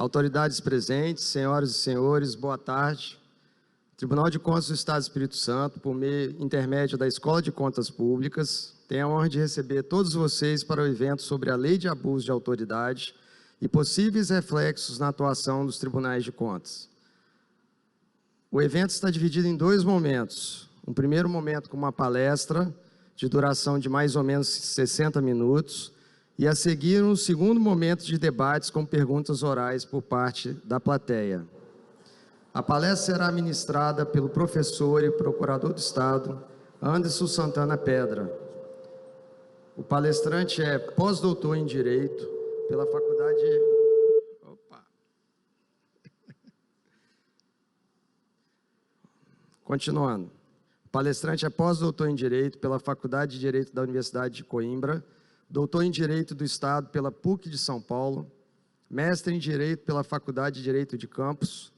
autoridades presentes, senhoras e senhores, boa tarde. O Tribunal de Contas do Estado do Espírito Santo, por meio intermédio da Escola de Contas Públicas, tem a honra de receber todos vocês para o evento sobre a Lei de Abuso de Autoridade e possíveis reflexos na atuação dos tribunais de contas. O evento está dividido em dois momentos. Um primeiro momento com uma palestra de duração de mais ou menos 60 minutos e a seguir um segundo momento de debates com perguntas orais por parte da plateia. A palestra será ministrada pelo professor e procurador do Estado, Anderson Santana Pedra. O palestrante é pós-doutor em Direito pela Faculdade... Continuando. O palestrante é pós-doutor em Direito pela Faculdade de Direito da Universidade de Coimbra, doutor em Direito do Estado pela PUC de São Paulo, mestre em Direito pela Faculdade de Direito de Campos,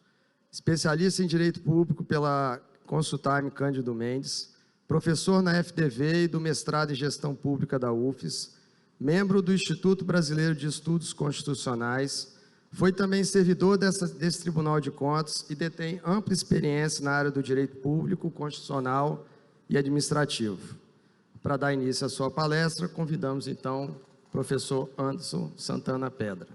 especialista em Direito Público pela Consultime Cândido Mendes, professor na FDV e do mestrado em Gestão Pública da UFES, membro do Instituto Brasileiro de Estudos Constitucionais, foi também servidor desse Tribunal de Contas e detém ampla experiência na área do direito público, constitucional e administrativo. Para dar início à sua palestra, convidamos então o professor Anderson Santana Pedra.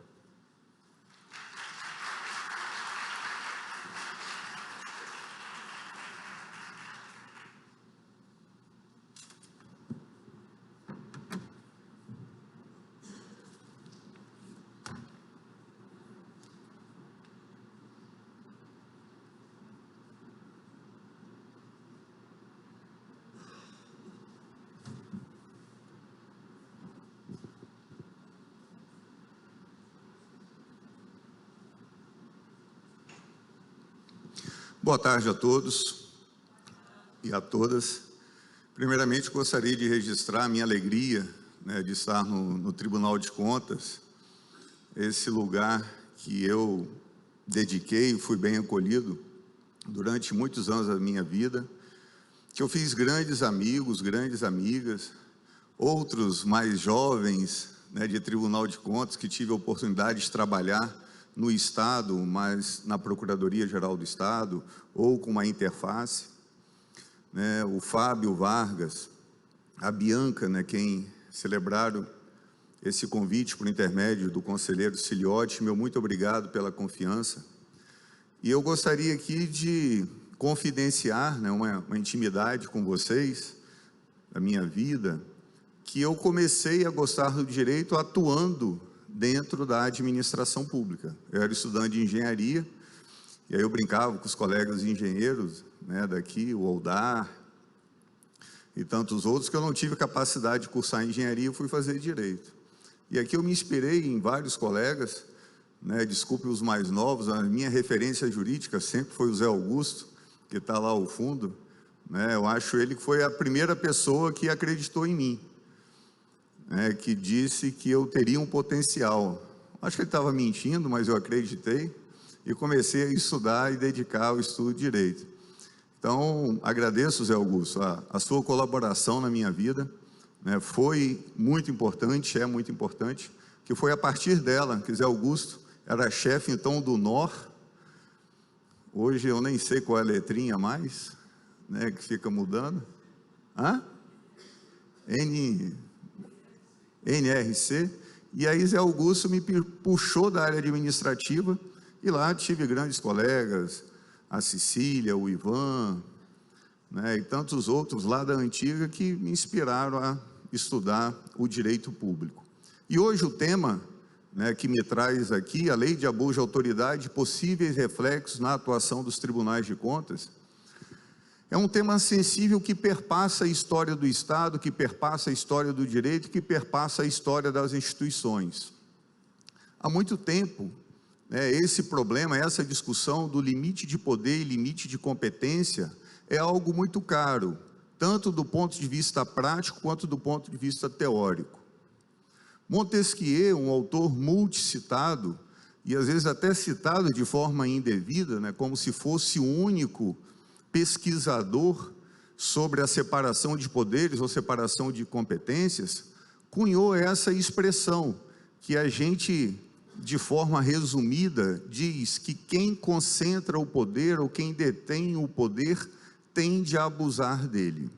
Boa tarde a todos e a todas. Primeiramente, gostaria de registrar a minha alegria, de estar no Tribunal de Contas, esse lugar que eu dediquei e fui bem acolhido durante muitos anos da minha vida, que eu fiz grandes amigos, grandes amigas, outros mais jovens, de Tribunal de Contas, que tive a oportunidade de trabalhar no Estado, mas na Procuradoria-Geral do Estado, ou com uma interface, o Fábio Vargas, a Bianca, quem celebraram esse convite por intermédio do conselheiro Siliotti, meu muito obrigado pela confiança. E eu gostaria aqui de confidenciar uma intimidade com vocês, da minha vida, que eu comecei a gostar do direito atuando dentro da administração pública. Eu era estudante de engenharia, e aí eu brincava com os colegas engenheiros, daqui, o Oldar, e tantos outros, que eu não tive capacidade de cursar engenharia, eu fui fazer direito. E aqui eu me inspirei em vários colegas, desculpe os mais novos, a minha referência jurídica sempre foi o Zé Augusto, que está lá ao fundo, eu acho ele que foi a primeira pessoa que acreditou em mim, que disse que eu teria um potencial. Acho que ele estava mentindo, mas eu acreditei e comecei a estudar e dedicar ao estudo de Direito. Então, agradeço, Zé Augusto, a sua colaboração na minha vida, foi muito importante, é muito importante, que foi a partir dela que Zé Augusto era chefe, então, do NOR. Hoje eu nem sei qual é a letrinha mais, que fica mudando. NRC, e aí Zé Augusto me puxou da área administrativa, e lá tive grandes colegas, a Cecília, o Ivan, e tantos outros lá da antiga que me inspiraram a estudar o direito público. E hoje o tema que me traz aqui, a Lei de Abuso de Autoridade, possíveis reflexos na atuação dos tribunais de contas, é um tema sensível que perpassa a história do Estado, que perpassa a história do direito, que perpassa a história das instituições. Há muito tempo, esse problema, essa discussão do limite de poder e limite de competência é algo muito caro, tanto do ponto de vista prático quanto do ponto de vista teórico. Montesquieu, um autor multicitado, e às vezes até citado de forma indevida, como se fosse o único pesquisador sobre a separação de poderes ou separação de competências, cunhou essa expressão, que a gente de forma resumida, diz que quem concentra o poder ou quem detém o poder tende a abusar dele.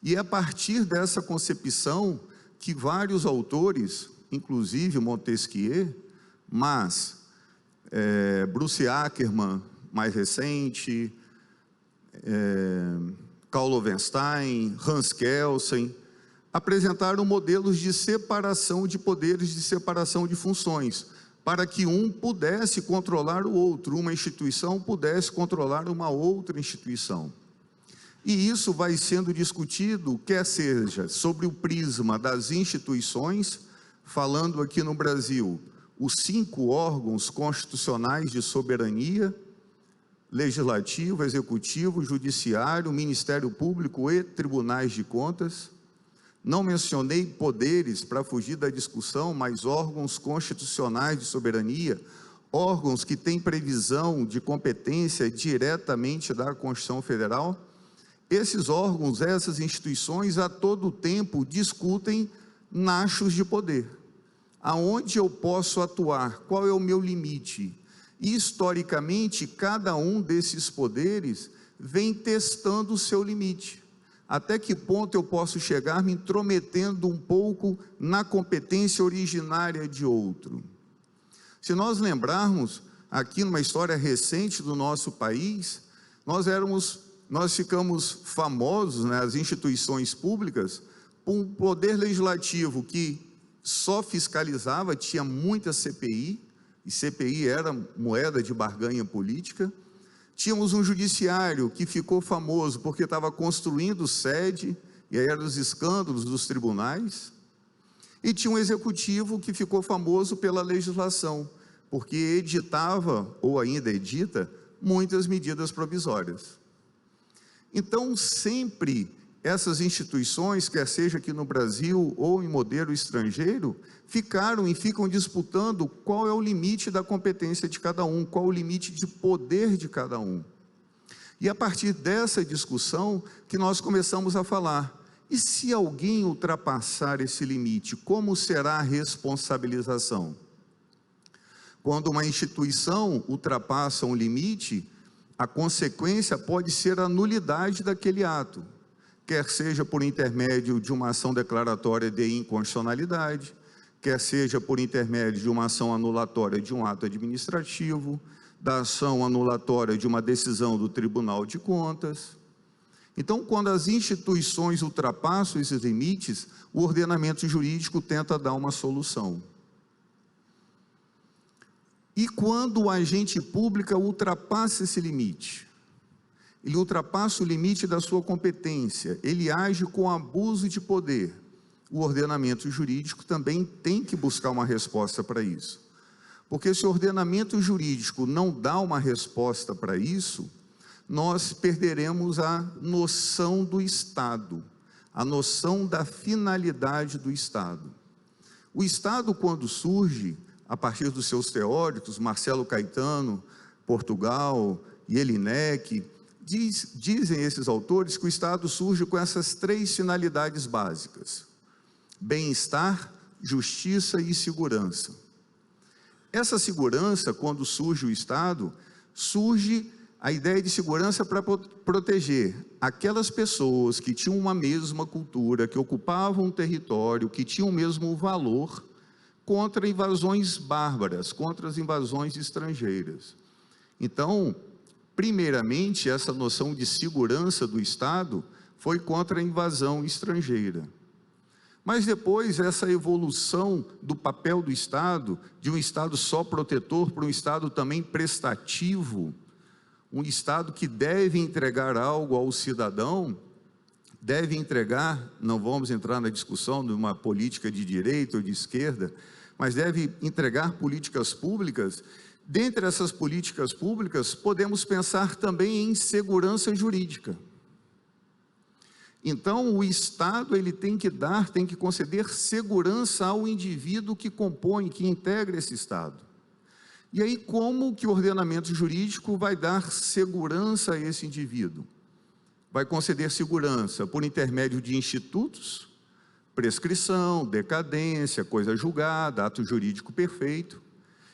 E é a partir dessa concepção que vários autores, inclusive Montesquieu, mas Bruce Ackerman, mais recente, Karl Loewenstein, Hans Kelsen, apresentaram modelos de separação de poderes, de separação de funções, para que um pudesse controlar o outro, uma instituição pudesse controlar uma outra instituição. E isso vai sendo discutido, quer seja sobre o prisma das instituições, falando aqui no Brasil, os 5 órgãos constitucionais de soberania, legislativo, executivo, judiciário, Ministério Público e tribunais de contas. Não mencionei poderes para fugir da discussão, mas órgãos constitucionais de soberania, órgãos que têm previsão de competência diretamente da Constituição Federal. Esses órgãos, essas instituições, a todo tempo discutem nachos de poder. Aonde eu posso atuar? Qual é o meu limite? E, historicamente, cada um desses poderes vem testando o seu limite. Até que ponto eu posso chegar me intrometendo um pouco na competência originária de outro? Se nós lembrarmos, aqui numa história recente do nosso país, nós ficamos famosos, né, as instituições públicas, por um poder legislativo que só fiscalizava, tinha muita CPI, e CPI era moeda de barganha política. Tínhamos um judiciário que ficou famoso porque estava construindo sede, e aí eram os escândalos dos tribunais. E tinha um executivo que ficou famoso pela legislação, porque editava, ou ainda edita, muitas medidas provisórias. Então, sempre essas instituições, quer seja aqui no Brasil ou em modelo estrangeiro, ficaram e ficam disputando qual é o limite da competência de cada um, qual o limite de poder de cada um. E a partir dessa discussão que nós começamos a falar, e se alguém ultrapassar esse limite, como será a responsabilização? Quando uma instituição ultrapassa um limite, a consequência pode ser a nulidade daquele ato, quer seja por intermédio de uma ação declaratória de inconstitucionalidade, quer seja por intermédio de uma ação anulatória de um ato administrativo, da ação anulatória de uma decisão do Tribunal de Contas. Então, quando as instituições ultrapassam esses limites, o ordenamento jurídico tenta dar uma solução. E quando o agente público ultrapassa esse limite? Ele ultrapassa o limite da sua competência, ele age com abuso de poder. O ordenamento jurídico também tem que buscar uma resposta para isso. Porque se o ordenamento jurídico não dá uma resposta para isso, nós perderemos a noção do Estado, a noção da finalidade do Estado. O Estado, quando surge, a partir dos seus teóricos, Marcelo Caetano, Portugal e Jelinek, dizem esses autores que o Estado surge com essas 3 finalidades básicas: bem-estar, justiça e segurança. Essa segurança, quando surge o Estado, surge a ideia de segurança para proteger aquelas pessoas que tinham uma mesma cultura, que ocupavam um território, que tinham o mesmo valor, contra invasões bárbaras, contra as invasões estrangeiras. Então, primeiramente, essa noção de segurança do Estado foi contra a invasão estrangeira. Mas depois, essa evolução do papel do Estado, de um Estado só protetor para um Estado também prestativo, um Estado que deve entregar algo ao cidadão, deve entregar, não vamos entrar na discussão de uma política de direita ou de esquerda, mas deve entregar políticas públicas. Dentre essas políticas públicas, podemos pensar também em segurança jurídica. Então, o Estado ele tem que conceder segurança ao indivíduo que compõe, que integra esse Estado. E aí, como que o ordenamento jurídico vai dar segurança a esse indivíduo? Vai conceder segurança por intermédio de institutos, prescrição, decadência, coisa julgada, ato jurídico perfeito.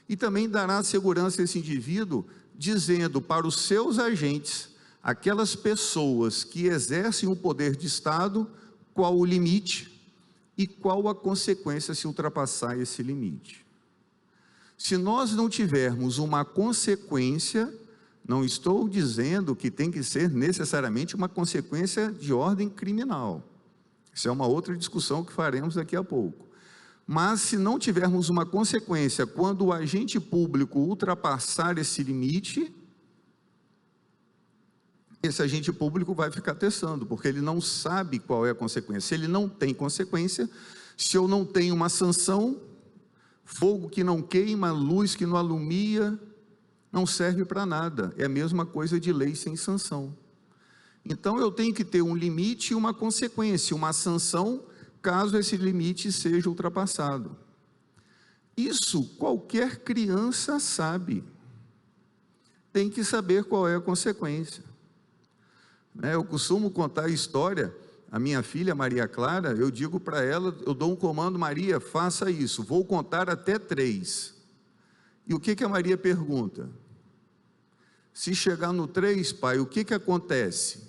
E também dará segurança a esse indivíduo, dizendo para os seus agentes, aquelas pessoas que exercem o poder de Estado, qual o limite e qual a consequência se ultrapassar esse limite. Se nós não tivermos uma consequência, não estou dizendo que tem que ser necessariamente uma consequência de ordem criminal. Isso é uma outra discussão que faremos daqui a pouco. Mas se não tivermos uma consequência, quando o agente público ultrapassar esse limite, esse agente público vai ficar testando, porque ele não sabe qual é a consequência. Se ele não tem consequência, se eu não tenho uma sanção, fogo que não queima, luz que não alumia, não serve para nada. É a mesma coisa de lei sem sanção. Então eu tenho que ter um limite e uma consequência, uma sanção, caso esse limite seja ultrapassado. Isso qualquer criança sabe. Tem que saber qual é a consequência. Eu costumo contar a história, a minha filha Maria Clara, eu digo para ela, eu dou um comando: Maria, faça isso, vou contar até 3. E o que a Maria pergunta? Se chegar no 3, pai, o que acontece?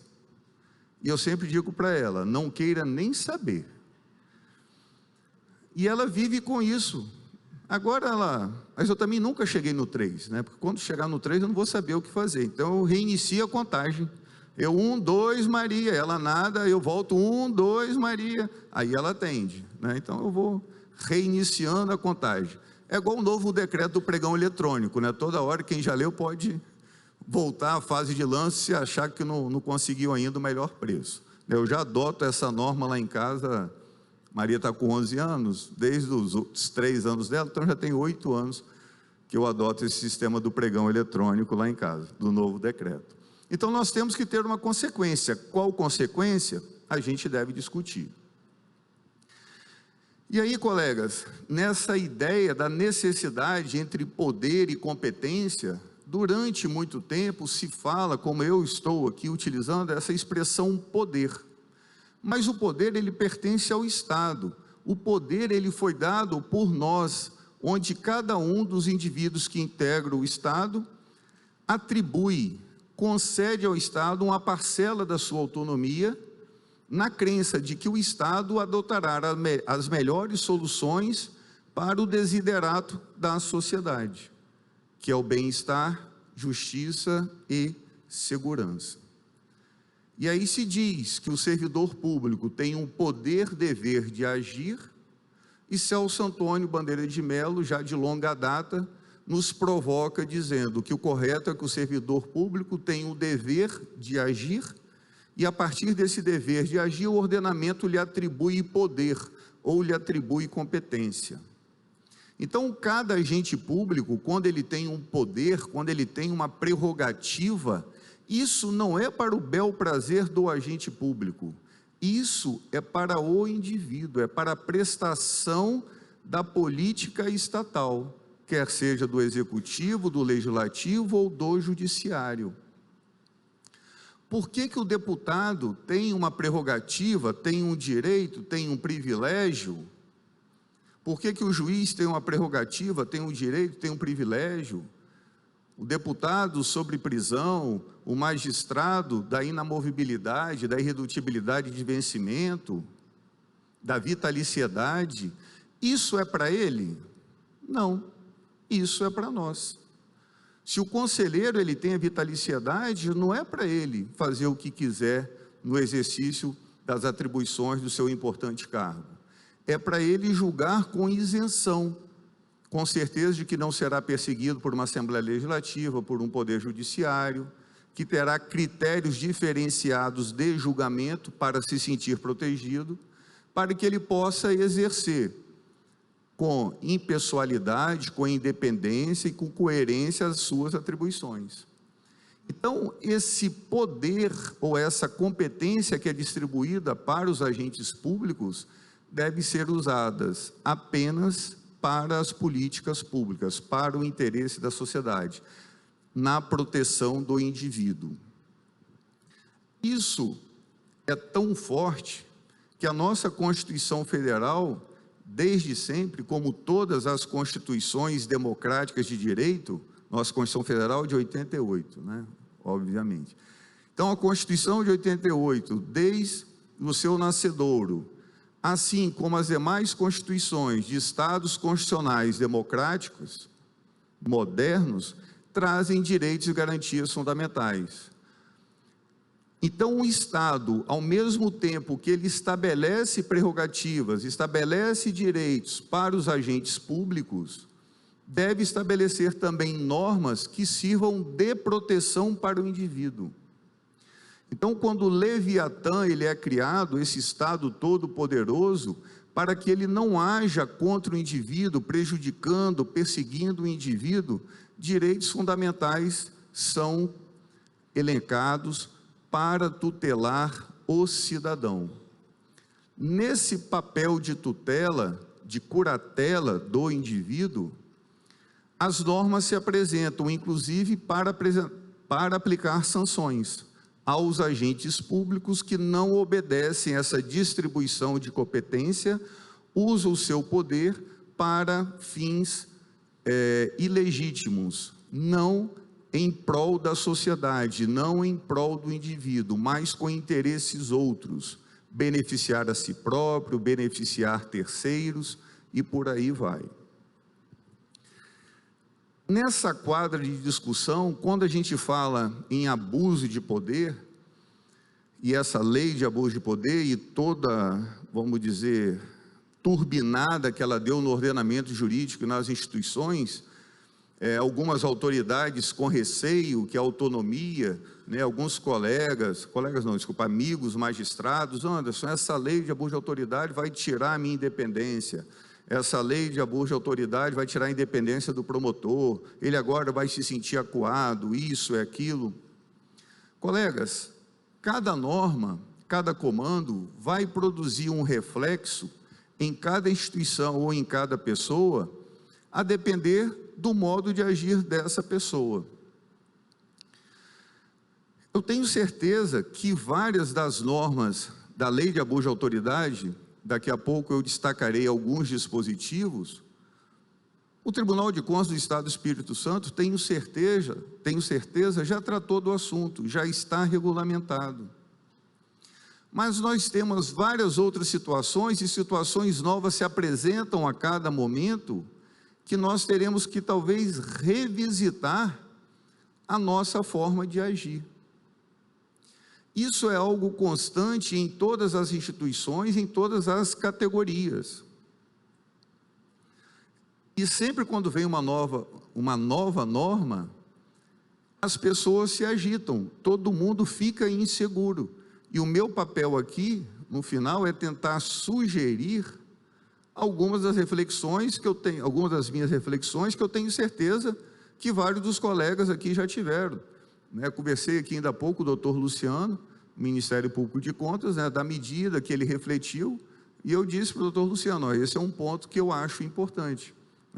E eu sempre digo para ela, não queira nem saber. E ela vive com isso. Agora mas eu também nunca cheguei no 3, né? Porque quando chegar no 3 eu não vou saber o que fazer. Então eu reinicio a contagem. Eu 1, 2, Maria, ela nada, eu volto 1, 2, Maria, aí ela atende, né? Então eu vou reiniciando a contagem. É igual o novo decreto do pregão eletrônico, né? Toda hora quem já leu pode voltar à fase de lance se achar que não conseguiu ainda o melhor preço. Eu já adoto essa norma lá em casa. Maria está com 11 anos, desde os 3 anos dela, então já tem 8 anos que eu adoto esse sistema do pregão eletrônico lá em casa, do novo decreto. Então nós temos que ter uma consequência. Qual consequência? A gente deve discutir. E aí, colegas, nessa ideia da necessidade entre poder e competência, durante muito tempo se fala, como eu estou aqui utilizando, essa expressão poder. Mas o poder, ele pertence ao Estado. O poder, ele foi dado por nós, onde cada um dos indivíduos que integram o Estado atribui, concede ao Estado uma parcela da sua autonomia, na crença de que o Estado adotará as melhores soluções para o desiderato da sociedade, que é o bem-estar, justiça e segurança. E aí se diz que o servidor público tem um poder-dever de agir, e Celso Antônio Bandeira de Melo, já de longa data, nos provoca dizendo que o correto é que o servidor público tem o dever de agir, e a partir desse dever de agir, o ordenamento lhe atribui poder, ou lhe atribui competência. Então, cada agente público, quando ele tem um poder, quando ele tem uma prerrogativa, isso não é para o bel prazer do agente público, isso é para o indivíduo, é para a prestação da política estatal, quer seja do executivo, do legislativo ou do judiciário. Por que o deputado tem uma prerrogativa, tem um direito, tem um privilégio? Por que o juiz tem uma prerrogativa, tem um direito, tem um privilégio? O deputado sobre prisão, o magistrado da inamovibilidade, da irredutibilidade de vencimento, da vitaliciedade, isso é para ele? Não, isso é para nós. Se o conselheiro ele tem a vitaliciedade, não é para ele fazer o que quiser no exercício das atribuições do seu importante cargo. É para ele julgar com isenção, com certeza de que não será perseguido por uma Assembleia Legislativa, por um Poder Judiciário, que terá critérios diferenciados de julgamento para se sentir protegido, para que ele possa exercer com impessoalidade, com independência e com coerência as suas atribuições. Então, esse poder ou essa competência que é distribuída para os agentes públicos deve ser usadas apenas para as políticas públicas, para o interesse da sociedade, na proteção do indivíduo. Isso é tão forte que a nossa Constituição Federal desde sempre, como todas as constituições democráticas de direito, nossa Constituição Federal de 88, né? Obviamente. Então, a Constituição de 88, desde o seu nascedouro, assim como as demais constituições de estados constitucionais democráticos, modernos, trazem direitos e garantias fundamentais. Então, o Estado, ao mesmo tempo que ele estabelece prerrogativas, estabelece direitos para os agentes públicos, deve estabelecer também normas que sirvam de proteção para o indivíduo. Então, quando o Leviatã ele é criado, esse Estado todo-poderoso, para que ele não haja contra o indivíduo, prejudicando, perseguindo o indivíduo, direitos fundamentais são elencados para tutelar o cidadão. Nesse papel de tutela, de curatela do indivíduo, as normas se apresentam, inclusive, para aplicar sanções aos agentes públicos que não obedecem a essa distribuição de competência, usam o seu poder para fins ilegítimos, não em prol da sociedade, não em prol do indivíduo, mas com interesses outros, beneficiar a si próprio, beneficiar terceiros e por aí vai. Nessa quadra de discussão, quando a gente fala em abuso de poder, e essa lei de abuso de poder e toda, vamos dizer, turbinada que ela deu no ordenamento jurídico e nas instituições, algumas autoridades com receio que a autonomia, né, alguns amigos magistrados, Anderson, essa lei de abuso de autoridade vai tirar a minha independência, essa lei de abuso de autoridade vai tirar a independência do promotor, ele agora vai se sentir acuado, isso é aquilo. Colegas, cada norma, cada comando vai produzir um reflexo em cada instituição ou em cada pessoa, a depender do modo de agir dessa pessoa. Eu tenho certeza que várias das normas da lei de abuso de autoridade, daqui a pouco eu destacarei alguns dispositivos, o Tribunal de Contas do Estado do Espírito Santo, tenho certeza, já tratou do assunto, já está regulamentado. Mas nós temos várias outras situações, e situações novas se apresentam a cada momento, que nós teremos que talvez revisitar a nossa forma de agir. Isso é algo constante em todas as instituições, em todas as categorias. E sempre quando vem uma nova norma, as pessoas se agitam, todo mundo fica inseguro. E o meu papel aqui, no final, é tentar sugerir algumas das reflexões que eu tenho, algumas das minhas reflexões que eu tenho certeza que vários dos colegas aqui já tiveram. Conversei aqui ainda há pouco com o doutor Luciano, Ministério Público de Contas, da medida que ele refletiu, e eu disse para o doutor Luciano, esse é um ponto que eu acho importante.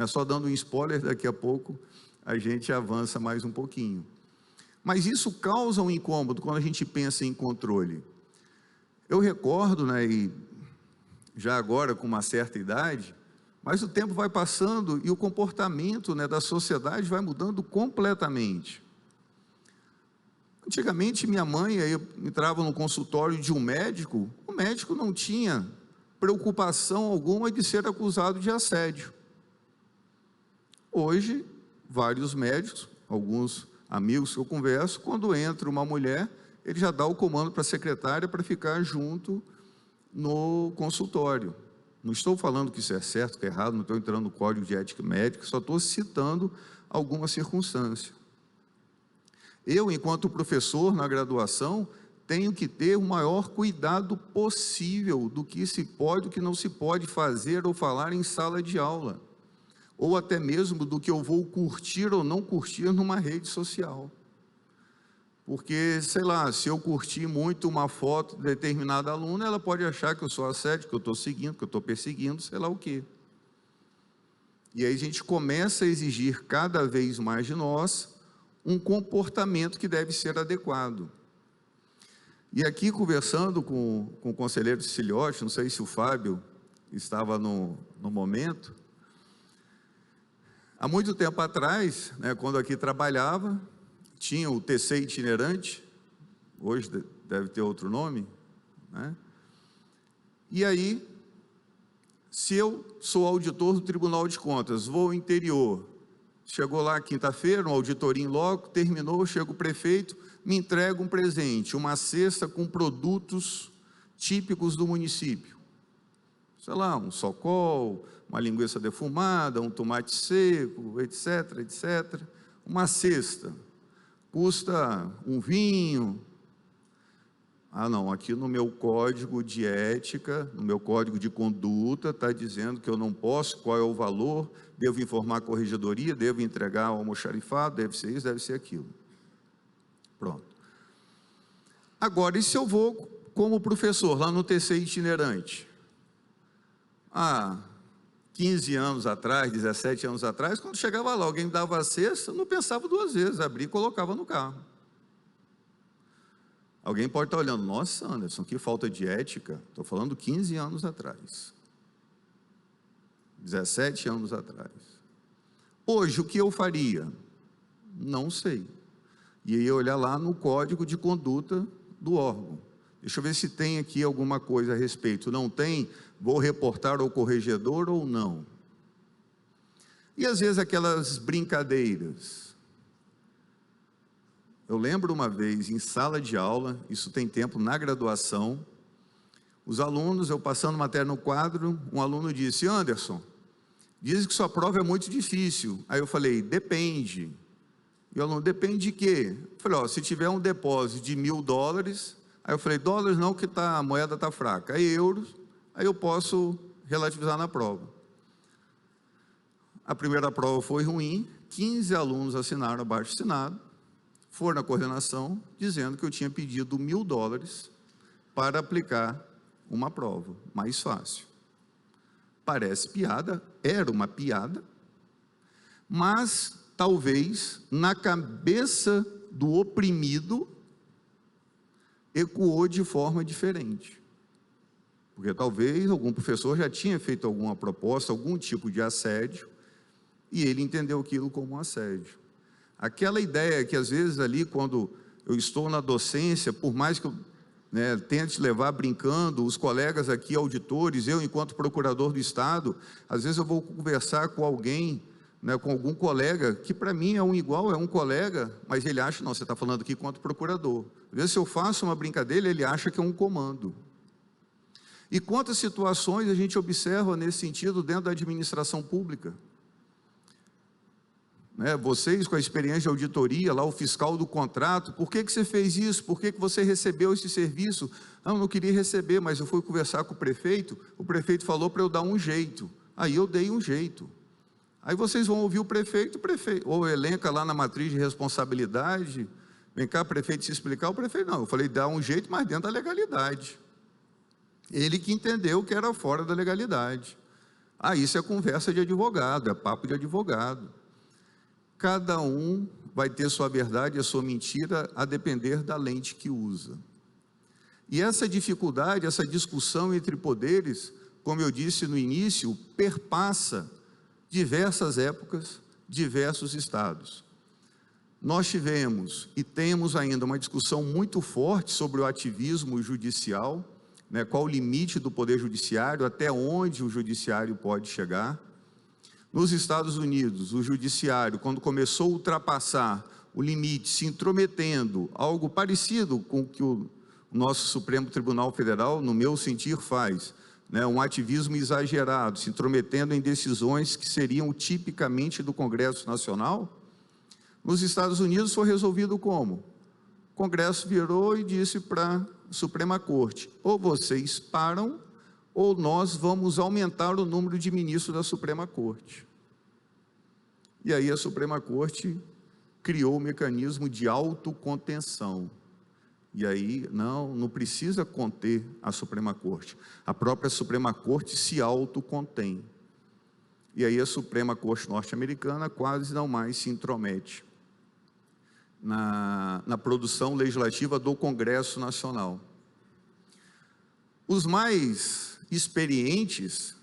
Só dando um spoiler, daqui a pouco a gente avança mais um pouquinho. Mas isso causa um incômodo quando a gente pensa em controle. Eu recordo, e já agora com uma certa idade, mas o tempo vai passando e o comportamento da sociedade vai mudando completamente. Antigamente, minha mãe entrava no consultório de um médico, o médico não tinha preocupação alguma de ser acusado de assédio. Hoje, vários médicos, alguns amigos que eu converso, quando entra uma mulher, ele já dá o comando para a secretária para ficar junto no consultório. Não estou falando que isso é certo, que é errado, não estou entrando no Código de Ética Médica, só estou citando alguma circunstância. Eu, enquanto professor na graduação, tenho que ter o maior cuidado possível do que se pode, do que não se pode fazer ou falar em sala de aula, ou até mesmo do que eu vou curtir ou não curtir numa rede social. Porque, sei lá, se eu curtir muito uma foto de determinada aluna, ela pode achar que eu sou assédio, que eu estou seguindo, que eu estou perseguindo, sei lá o quê. E aí a gente começa a exigir cada vez mais de nós um comportamento que deve ser adequado. E aqui, conversando com o conselheiro Ceciliotti, não sei se o Fábio estava no momento. Há muito tempo atrás, né, quando aqui trabalhava, tinha o TC itinerante, hoje deve ter outro nome, né? E aí, se eu sou auditor do Tribunal de Contas, vou ao interior, chegou lá quinta-feira, uma auditoria em loco, terminou, chega o prefeito, me entrega um presente, uma cesta com produtos típicos do município. Sei lá, um socol, uma linguiça defumada, um tomate seco, etc, etc. Uma cesta. Custa um vinho. Ah, não, aqui no meu código de ética, no meu código de conduta, está dizendo que eu não posso, qual é o valor, devo informar a corregedoria, devo entregar ao almoxarifado, deve ser isso, deve ser aquilo. Pronto. Agora, e se eu vou como professor, lá no TC itinerante? Há 15 anos atrás, 17 anos atrás, quando chegava lá, alguém me dava a cesta, eu não pensava duas vezes, abria e colocava no carro. Alguém pode estar olhando, nossa, Anderson, que falta de ética. Estou falando 15 anos atrás. 17 anos atrás. Hoje, o que eu faria? Não sei. E ia olhar lá no código de conduta do órgão. Deixa eu ver se tem aqui alguma coisa a respeito. Não tem? Vou reportar ao corregedor ou não? E às vezes aquelas brincadeiras. Eu lembro uma vez, em sala de aula, isso tem tempo, na graduação, os alunos, eu passando matéria no quadro, um aluno disse, Anderson, dizem que sua prova é muito difícil. Aí eu falei, depende. E o aluno, depende de quê? Eu falei, ó, se tiver um depósito de $1.000, aí eu falei, dólares não, que a moeda está fraca, aí euros, aí eu posso relativizar na prova. A primeira prova foi ruim, 15 alunos assinaram abaixo-assinado, foram na coordenação dizendo que eu tinha pedido $1.000 para aplicar uma prova mais fácil. Parece piada, era uma piada, mas talvez na cabeça do oprimido ecoou de forma diferente. Porque talvez algum professor já tinha feito alguma proposta, algum tipo de assédio, e ele entendeu aquilo como um assédio. Aquela ideia que às vezes ali, quando eu estou na docência, por mais que eu tente levar brincando, os colegas aqui, auditores, eu enquanto procurador do Estado, às vezes eu vou conversar com alguém, com algum colega, que para mim é um igual, é um colega, mas ele acha, não, você está falando aqui enquanto procurador. Às vezes se eu faço uma brincadeira, ele acha que é um comando. E quantas situações a gente observa nesse sentido dentro da administração pública? Vocês com a experiência de auditoria, lá o fiscal do contrato, por que você fez isso? Por que você recebeu esse serviço? Não, não queria receber, mas eu fui conversar com o prefeito falou para eu dar um jeito, aí eu dei um jeito. Aí vocês vão ouvir o prefeito, ou elenca lá na matriz de responsabilidade, vem cá, prefeito, se explicar, o prefeito, não, eu falei, dá um jeito, mas dentro da legalidade. Ele que entendeu que era fora da legalidade. Isso é conversa de advogado, é papo de advogado. Cada um vai ter sua verdade e a sua mentira a depender da lente que usa. E essa dificuldade, essa discussão entre poderes, como eu disse no início, perpassa diversas épocas, diversos estados. Nós tivemos e temos ainda uma discussão muito forte sobre o ativismo judicial, qual o limite do poder judiciário, até onde o judiciário pode chegar. Nos Estados Unidos, o judiciário, quando começou a ultrapassar o limite, se intrometendo, algo parecido com o que o nosso Supremo Tribunal Federal, no meu sentir, faz, um ativismo exagerado, se intrometendo em decisões que seriam tipicamente do Congresso Nacional, nos Estados Unidos foi resolvido como? O Congresso virou e disse para a Suprema Corte, ou vocês param, ou nós vamos aumentar o número de ministros da Suprema Corte. E aí a Suprema Corte criou o mecanismo de autocontenção. E aí, não precisa conter a Suprema Corte. A própria Suprema Corte se autocontém. E aí a Suprema Corte norte-americana quase não mais se intromete na produção legislativa do Congresso Nacional. Os mais experientes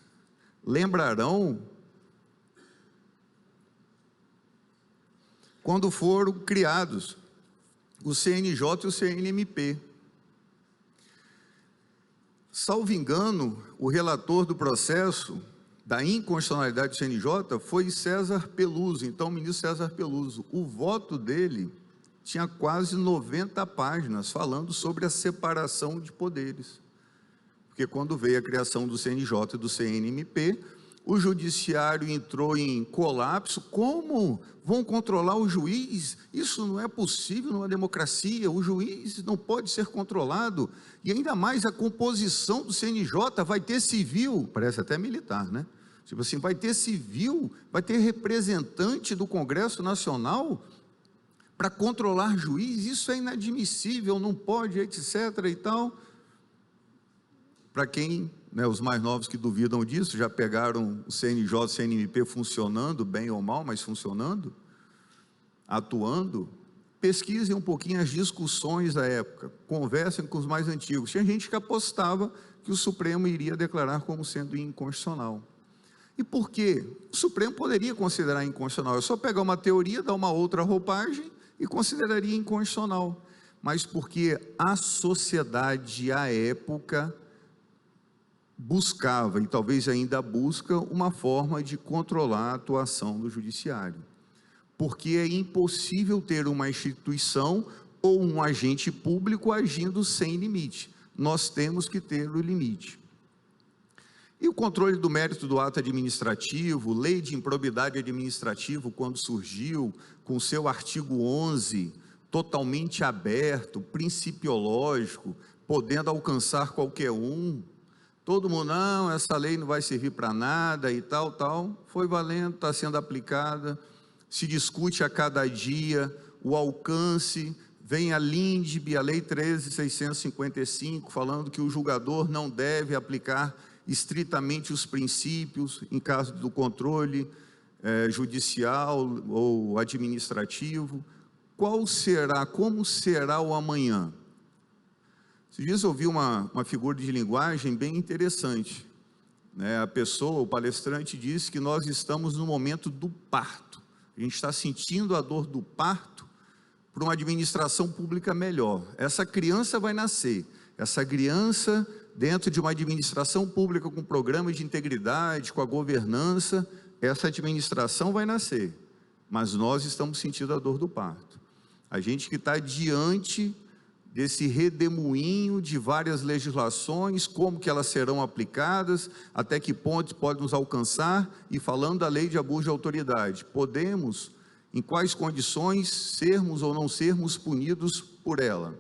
lembrarão quando foram criados o CNJ e o CNMP. Salvo engano, o relator do processo da inconstitucionalidade do CNJ foi César Peluso, então o ministro César Peluso. O voto dele tinha quase 90 páginas falando sobre a separação de poderes. Porque quando veio a criação do CNJ e do CNMP, o judiciário entrou em colapso. Como vão controlar o juiz? Isso não é possível numa democracia, o juiz não pode ser controlado, e ainda mais a composição do CNJ, vai ter civil, parece até militar, né? Tipo assim, vai ter civil, vai ter representante do Congresso Nacional para controlar juiz, isso é inadmissível, não pode, etc. e tal. Para quem, né, os mais novos que duvidam disso, já pegaram o CNJ, o CNMP funcionando, bem ou mal, mas funcionando, atuando, pesquisem um pouquinho as discussões da época, conversem com os mais antigos. Tinha gente que apostava que o Supremo iria declarar como sendo inconstitucional. E por quê? O Supremo poderia considerar inconstitucional, é só pegar uma teoria, dar uma outra roupagem e consideraria inconstitucional. Mas porque a sociedade, à época, buscava, e talvez ainda busca, uma forma de controlar a atuação do judiciário. Porque é impossível ter uma instituição ou um agente público agindo sem limite. Nós temos que ter o limite. E o controle do mérito do ato administrativo, lei de improbidade administrativa, quando surgiu, com seu artigo 11, totalmente aberto, principiológico, podendo alcançar qualquer um. Todo mundo, não, essa lei não vai servir para nada e tal, foi valendo, está sendo aplicada, se discute a cada dia o alcance, vem a LINDB, a Lei 13.655, falando que o julgador não deve aplicar estritamente os princípios em caso do controle judicial ou administrativo. Qual será, como será o amanhã? Esses dias eu ouvi uma figura de linguagem bem interessante, né? A pessoa, o palestrante, disse que nós estamos no momento do parto. A gente está sentindo a dor do parto para uma administração pública melhor. Essa criança vai nascer, essa criança dentro de uma administração pública com programas de integridade, com a governança, essa administração vai nascer, mas nós estamos sentindo a dor do parto. A gente que está diante desse redemoinho de várias legislações, como que elas serão aplicadas, até que ponto pode nos alcançar, e falando da lei de abuso de autoridade, podemos, em quais condições, sermos ou não sermos punidos por ela.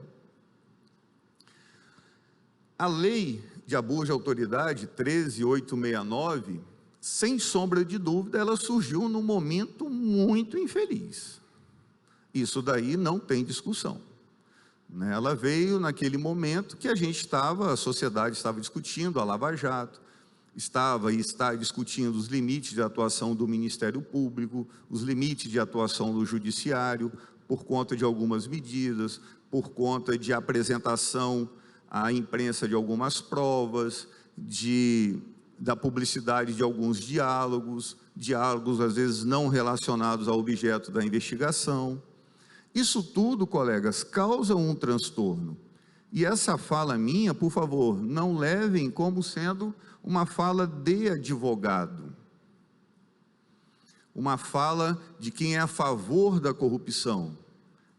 A lei de abuso de autoridade 13.869, sem sombra de dúvida, ela surgiu num momento muito infeliz. Isso daí não tem discussão. Ela veio naquele momento que a sociedade estava discutindo a Lava Jato, estava e está discutindo os limites de atuação do Ministério Público, os limites de atuação do Judiciário, por conta de algumas medidas, por conta de apresentação à imprensa de algumas provas, da publicidade de alguns diálogos às vezes não relacionados ao objeto da investigação. Isso tudo, colegas, causa um transtorno. E essa fala minha, por favor, não levem como sendo uma fala de advogado, uma fala de quem é a favor da corrupção.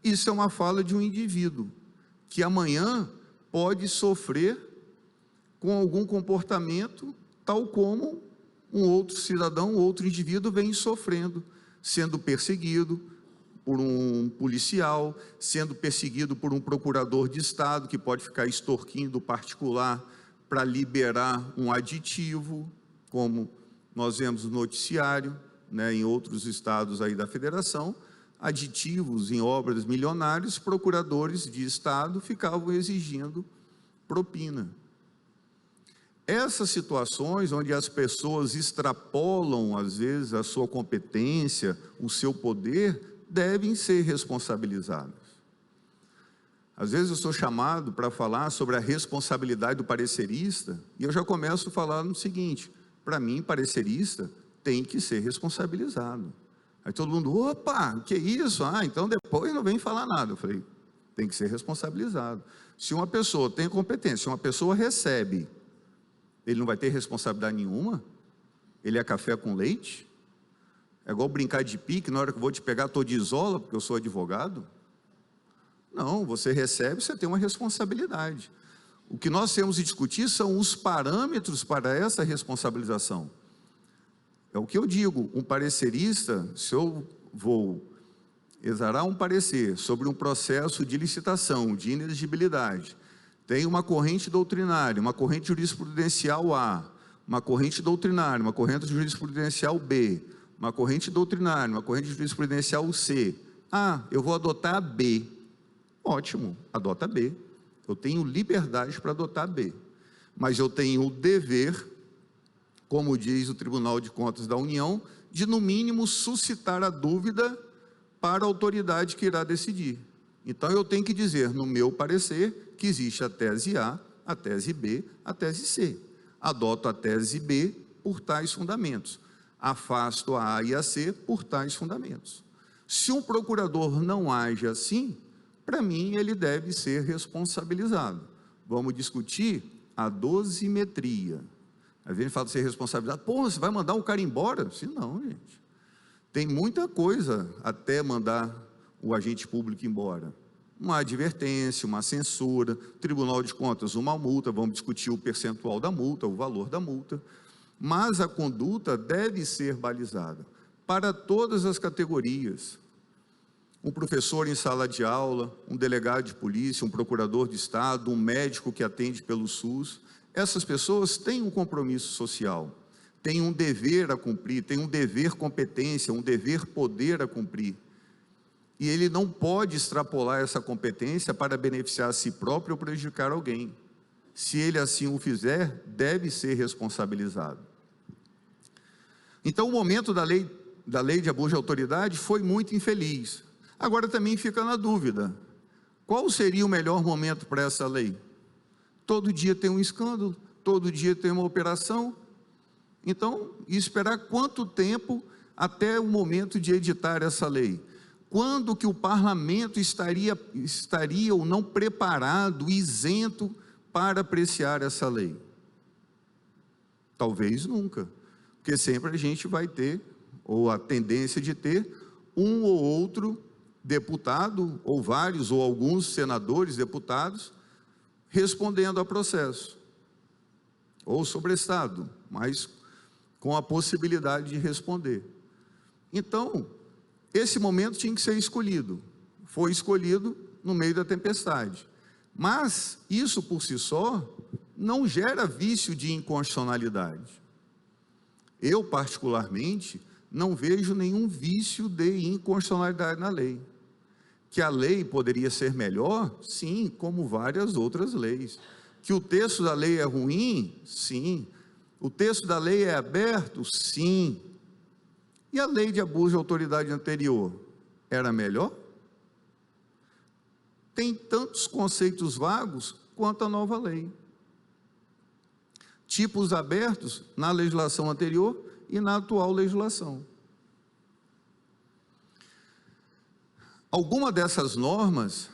Isso é uma fala de um indivíduo que amanhã pode sofrer com algum comportamento tal como um outro cidadão, outro indivíduo vem sofrendo, sendo perseguido por um policial, sendo perseguido por um procurador de Estado, que pode ficar extorquindo o particular para liberar um aditivo, como nós vemos no noticiário, né, em outros estados aí da federação, aditivos em obras milionárias, procuradores de Estado ficavam exigindo propina. Essas situações onde as pessoas extrapolam, às vezes, a sua competência, o seu poder, devem ser responsabilizadas. Às vezes eu sou chamado para falar sobre a responsabilidade do parecerista, e eu já começo a falar no seguinte: para mim, parecerista tem que ser responsabilizado. Aí todo mundo, opa, que isso? Ah, então depois não vem falar nada. Eu falei, tem que ser responsabilizado. Se uma pessoa tem competência, se uma pessoa recebe, ele não vai ter responsabilidade nenhuma? Ele é café com leite? É igual brincar de pique, na hora que eu vou te pegar, estou de isola, porque eu sou advogado? Não, você recebe, você tem uma responsabilidade. O que nós temos de discutir são os parâmetros para essa responsabilização. É o que eu digo, um parecerista, se eu vou exarar um parecer sobre um processo de licitação, de inelegibilidade, tem uma corrente doutrinária, uma corrente jurisprudencial A, uma corrente doutrinária, uma corrente jurisprudencial B, uma corrente doutrinária, uma corrente jurisprudencial C. Ah, eu vou adotar B. Ótimo, adota B. Eu tenho liberdade para adotar B. Mas eu tenho o dever, como diz o Tribunal de Contas da União, de no mínimo suscitar a dúvida para a autoridade que irá decidir. Então eu tenho que dizer, no meu parecer, que existe a tese A, a tese B, a tese C. Adoto a tese B por tais fundamentos. Afasto a A e a C por tais fundamentos. Se um procurador não age assim, para mim ele deve ser responsabilizado. Vamos discutir a dosimetria. Às vezes fala de ser responsabilizado, pô, você vai mandar um cara embora? Sim, não, gente. Tem muita coisa até mandar o agente público embora. Uma advertência, uma censura, Tribunal de Contas, uma multa, vamos discutir o percentual da multa, o valor da multa, mas a conduta deve ser balizada para todas as categorias. Um professor em sala de aula, um delegado de polícia, um procurador de Estado, um médico que atende pelo SUS, essas pessoas têm um compromisso social, têm um dever a cumprir, têm um dever competência, um dever poder a cumprir. E ele não pode extrapolar essa competência para beneficiar a si próprio ou prejudicar alguém. Se ele assim o fizer, deve ser responsabilizado. Então, o momento da lei de abuso de autoridade foi muito infeliz. Agora também fica na dúvida, qual seria o melhor momento para essa lei? Todo dia tem um escândalo, todo dia tem uma operação. Então, esperar quanto tempo até o momento de editar essa lei? Quando que o parlamento estaria ou não preparado, isento para apreciar essa lei? Talvez nunca, porque sempre a gente vai ter, ou a tendência de ter, um ou outro deputado, ou vários, ou alguns senadores, deputados, respondendo a processo, ou sobrestado, mas com a possibilidade de responder. Então, esse momento tinha que ser escolhido, foi escolhido no meio da tempestade, mas isso por si só não gera vício de inconstitucionalidade. Eu, particularmente, não vejo nenhum vício de inconstitucionalidade na lei. Que a lei poderia ser melhor? Sim, como várias outras leis. Que o texto da lei é ruim? Sim. O texto da lei é aberto? Sim. E a lei de abuso de autoridade anterior? Era melhor? Tem tantos conceitos vagos quanto a nova lei. Tipos abertos na legislação anterior e na atual legislação. Alguma dessas normas,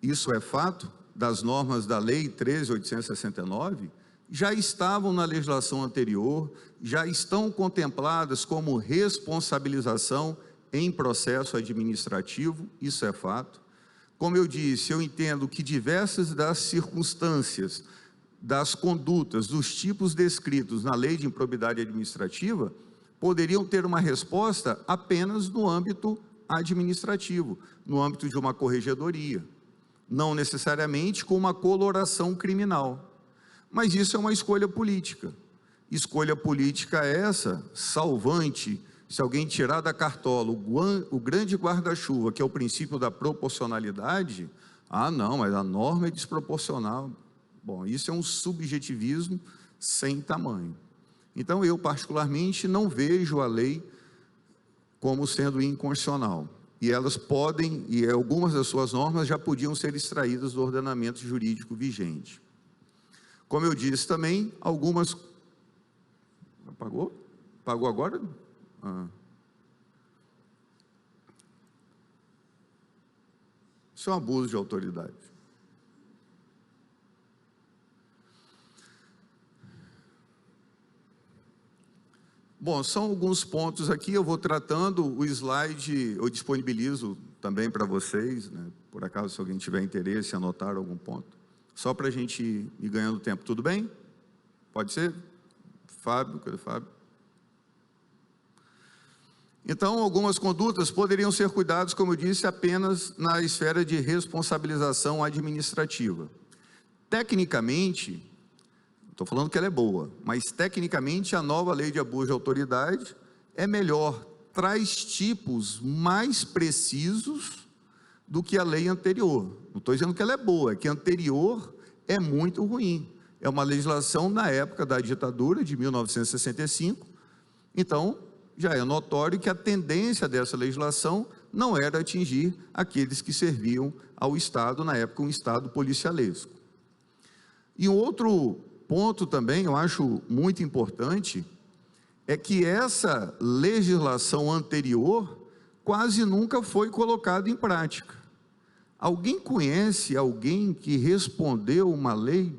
isso é fato, das normas da Lei 13.869, já estavam na legislação anterior, já estão contempladas como responsabilização em processo administrativo, isso é fato. Como eu disse, eu entendo que diversas das circunstâncias, das condutas, dos tipos descritos na Lei de Improbidade Administrativa, poderiam ter uma resposta apenas no âmbito administrativo, no âmbito de uma corregedoria, não necessariamente com uma coloração criminal. Mas isso é uma escolha política. Escolha política essa, salvante, se alguém tirar da cartola o grande guarda-chuva, que é o princípio da proporcionalidade, ah não, mas a norma é desproporcional. Bom, isso é um subjetivismo sem tamanho. Então eu particularmente não vejo a lei como sendo inconstitucional. E elas podem, e algumas das suas normas já podiam ser extraídas do ordenamento jurídico vigente. Como eu disse também, algumas, Apagou? Apagou agora? Isso é um abuso de autoridade. Bom, são alguns pontos aqui, eu vou tratando, o slide eu disponibilizo também para vocês, né? Por acaso, se alguém tiver interesse em anotar algum ponto, só para a gente ir ganhando tempo, tudo bem? Pode ser? Fábio, cadê o Fábio? Então, algumas condutas poderiam ser cuidadas, como eu disse, apenas na esfera de responsabilização administrativa. Tecnicamente, estou falando que ela é boa, mas tecnicamente a nova lei de abuso de autoridade é melhor, traz tipos mais precisos do que a lei anterior. Não estou dizendo que ela é boa, é que a anterior é muito ruim. É uma legislação na época da ditadura de 1965, então já é notório que a tendência dessa legislação não era atingir aqueles que serviam ao Estado, na época um Estado policialesco. E um outro ponto também, eu acho muito importante, é que essa legislação anterior quase nunca foi colocada em prática. Alguém conhece alguém que respondeu uma lei,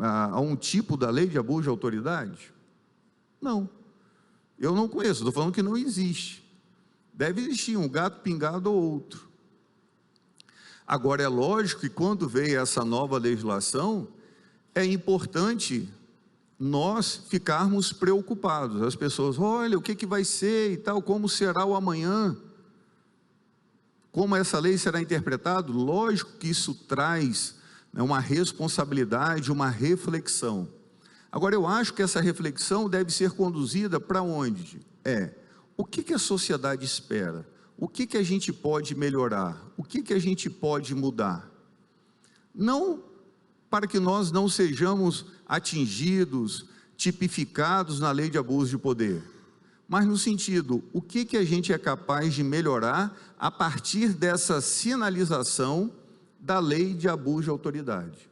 a um tipo da lei de abuso de autoridade? Não, eu não conheço, estou falando que não existe. Deve existir um gato pingado ou outro. Agora, é lógico que quando veio essa nova legislação, é importante nós ficarmos preocupados. As pessoas, olha, o que vai ser e tal, como será o amanhã? Como essa lei será interpretada? Lógico que isso traz, né, uma responsabilidade, uma reflexão. Agora, eu acho que essa reflexão deve ser conduzida para onde? O que a sociedade espera? O que a gente pode melhorar? O que a gente pode mudar? Não para que nós não sejamos atingidos, tipificados na lei de abuso de poder, mas no sentido, o que a gente é capaz de melhorar a partir dessa sinalização da lei de abuso de autoridade.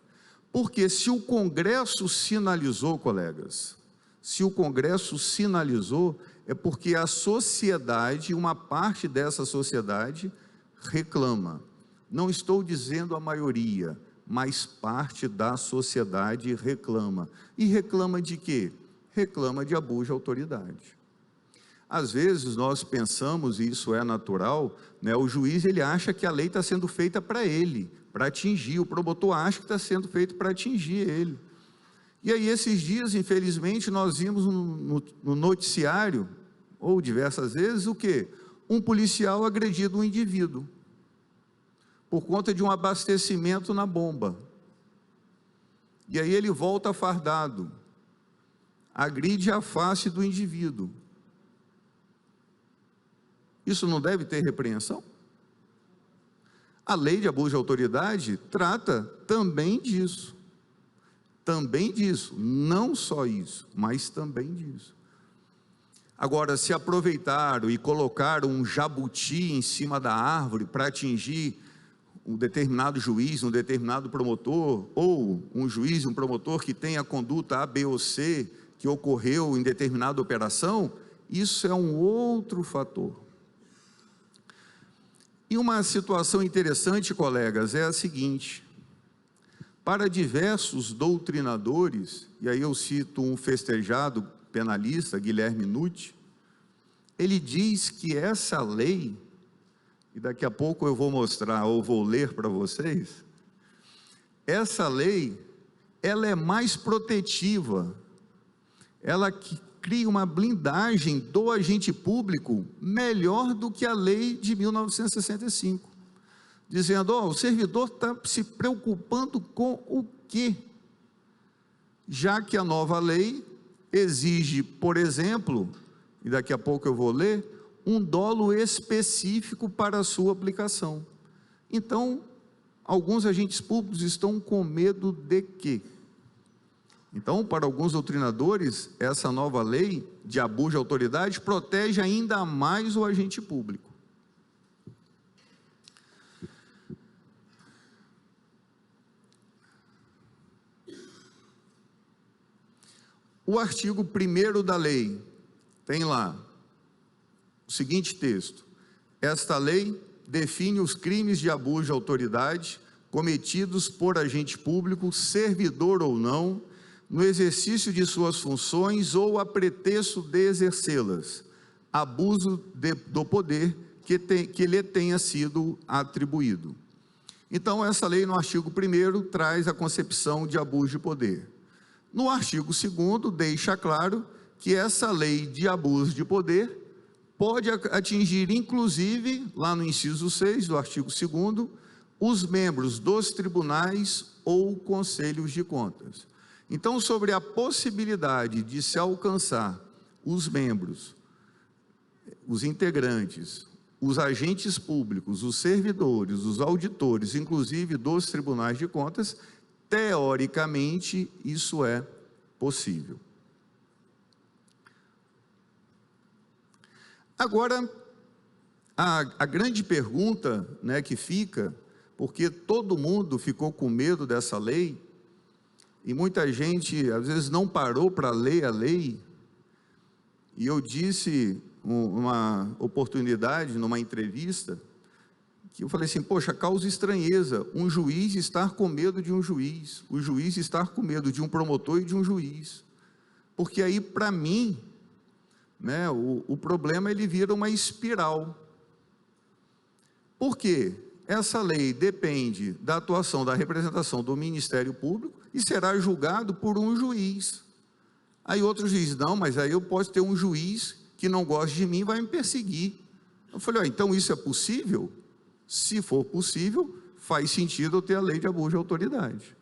Porque se o Congresso sinalizou, colegas, se o Congresso sinalizou, é porque a sociedade, uma parte dessa sociedade, reclama. Não estou dizendo a maioria, mas parte da sociedade reclama. E reclama de quê? Reclama de abuso de autoridade. Às vezes nós pensamos, e isso é natural, né, o juiz ele acha que a lei está sendo feita para ele, para atingir, o promotor acha que está sendo feito para atingir ele. E aí esses dias, infelizmente, nós vimos no noticiário, ou diversas vezes, o quê? Um policial agredindo um indivíduo, por conta de um abastecimento na bomba. E aí ele volta fardado, agride a face do indivíduo. Isso não deve ter repreensão? A lei de abuso de autoridade trata também disso. Também disso, não só isso, mas também disso. Agora, se aproveitaram e colocaram um jabuti em cima da árvore para atingir um determinado juiz, um determinado promotor, ou um juiz, um promotor que tem a conduta A, B ou C, que ocorreu em determinada operação, isso é um outro fator. E uma situação interessante, colegas, é a seguinte: para diversos doutrinadores, e aí eu cito um festejado penalista, Guilherme Nutti, ele diz que essa lei, e daqui a pouco eu vou mostrar, ou vou ler para vocês, essa lei, ela é mais protetiva, ela cria uma blindagem do agente público melhor do que a lei de 1965, dizendo, o servidor está se preocupando com o quê? Já que a nova lei exige, por exemplo, e daqui a pouco eu vou ler, um dolo específico para a sua aplicação. Então, alguns agentes públicos estão com medo de quê? Então, para alguns doutrinadores, essa nova lei de abuso de autoridade protege ainda mais o agente público. O artigo 1º da lei tem lá o seguinte texto: esta lei define os crimes de abuso de autoridade cometidos por agente público, servidor ou não, no exercício de suas funções ou a pretexto de exercê-las, abuso do poder que lhe tenha sido atribuído. Então, essa lei, no artigo 1º, traz a concepção de abuso de poder. No artigo 2º, deixa claro que essa lei de abuso de poder pode atingir, inclusive, lá no inciso 6 do artigo 2º, os membros dos tribunais ou conselhos de contas. Então, sobre a possibilidade de se alcançar os membros, os integrantes, os agentes públicos, os servidores, os auditores, inclusive dos tribunais de contas, teoricamente, isso é possível. Agora, a grande pergunta, né, que fica, porque todo mundo ficou com medo dessa lei, e muita gente, às vezes, não parou para ler a lei, e eu disse, uma oportunidade, numa entrevista, que eu falei assim, poxa, causa estranheza, um juiz estar com medo de um juiz, o juiz estar com medo de um promotor e de um juiz, porque aí, para mim, né, o problema ele vira uma espiral. Por quê? Essa lei depende da atuação, da representação do Ministério Público e será julgado por um juiz. Aí outro juiz, não, mas aí eu posso ter um juiz que não gosta de mim e vai me perseguir. Eu falei, então isso é possível? Se for possível, faz sentido eu ter a lei de abuso de autoridade.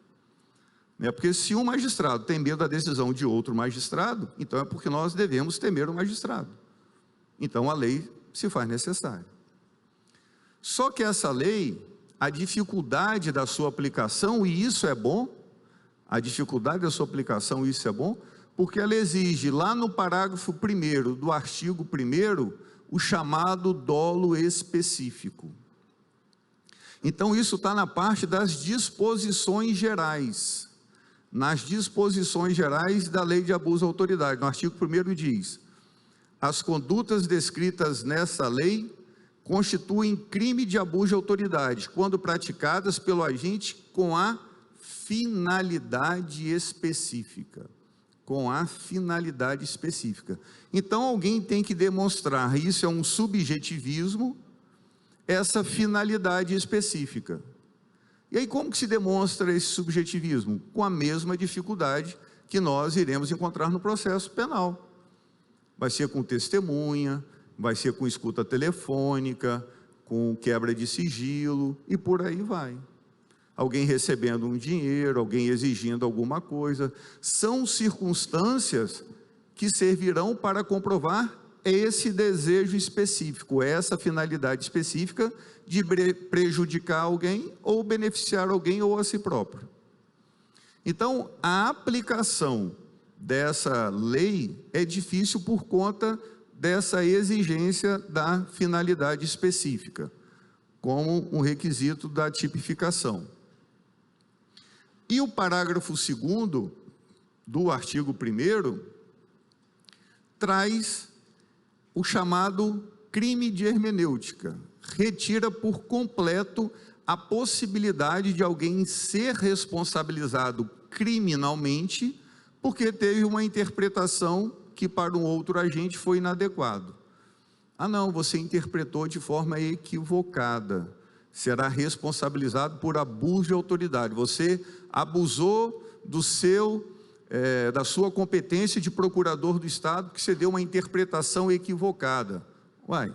Porque se um magistrado tem medo da decisão de outro magistrado, então é porque nós devemos temer o magistrado. Então a lei se faz necessária. Só que essa lei, a dificuldade da sua aplicação, e isso é bom, a dificuldade da sua aplicação, isso é bom, porque ela exige lá no parágrafo 1º do artigo 1º, o chamado dolo específico. Então isso está na parte das disposições gerais. Nas disposições gerais da lei de abuso de autoridade, no artigo 1º diz: as condutas descritas nessa lei constituem crime de abuso de autoridade, quando praticadas pelo agente com a finalidade específica. Com a finalidade específica. Então alguém tem que demonstrar, isso é um subjetivismo, essa finalidade específica. E aí como que se demonstra esse subjetivismo? Com a mesma dificuldade que nós iremos encontrar no processo penal. Vai ser com testemunha, vai ser com escuta telefônica, com quebra de sigilo e por aí vai. Alguém recebendo um dinheiro, alguém exigindo alguma coisa. São circunstâncias que servirão para comprovar esse desejo específico, essa finalidade específica de prejudicar alguém ou beneficiar alguém ou a si próprio. Então, a aplicação dessa lei é difícil por conta dessa exigência da finalidade específica, como um requisito da tipificação. E o parágrafo 2º do artigo 1º traz o chamado crime de hermenêutica, retira por completo a possibilidade de alguém ser responsabilizado criminalmente porque teve uma interpretação que para um outro agente foi inadequado. Ah não, você interpretou de forma equivocada, será responsabilizado por abuso de autoridade, você abusou da sua competência de procurador do Estado, que você deu uma interpretação equivocada. Uai,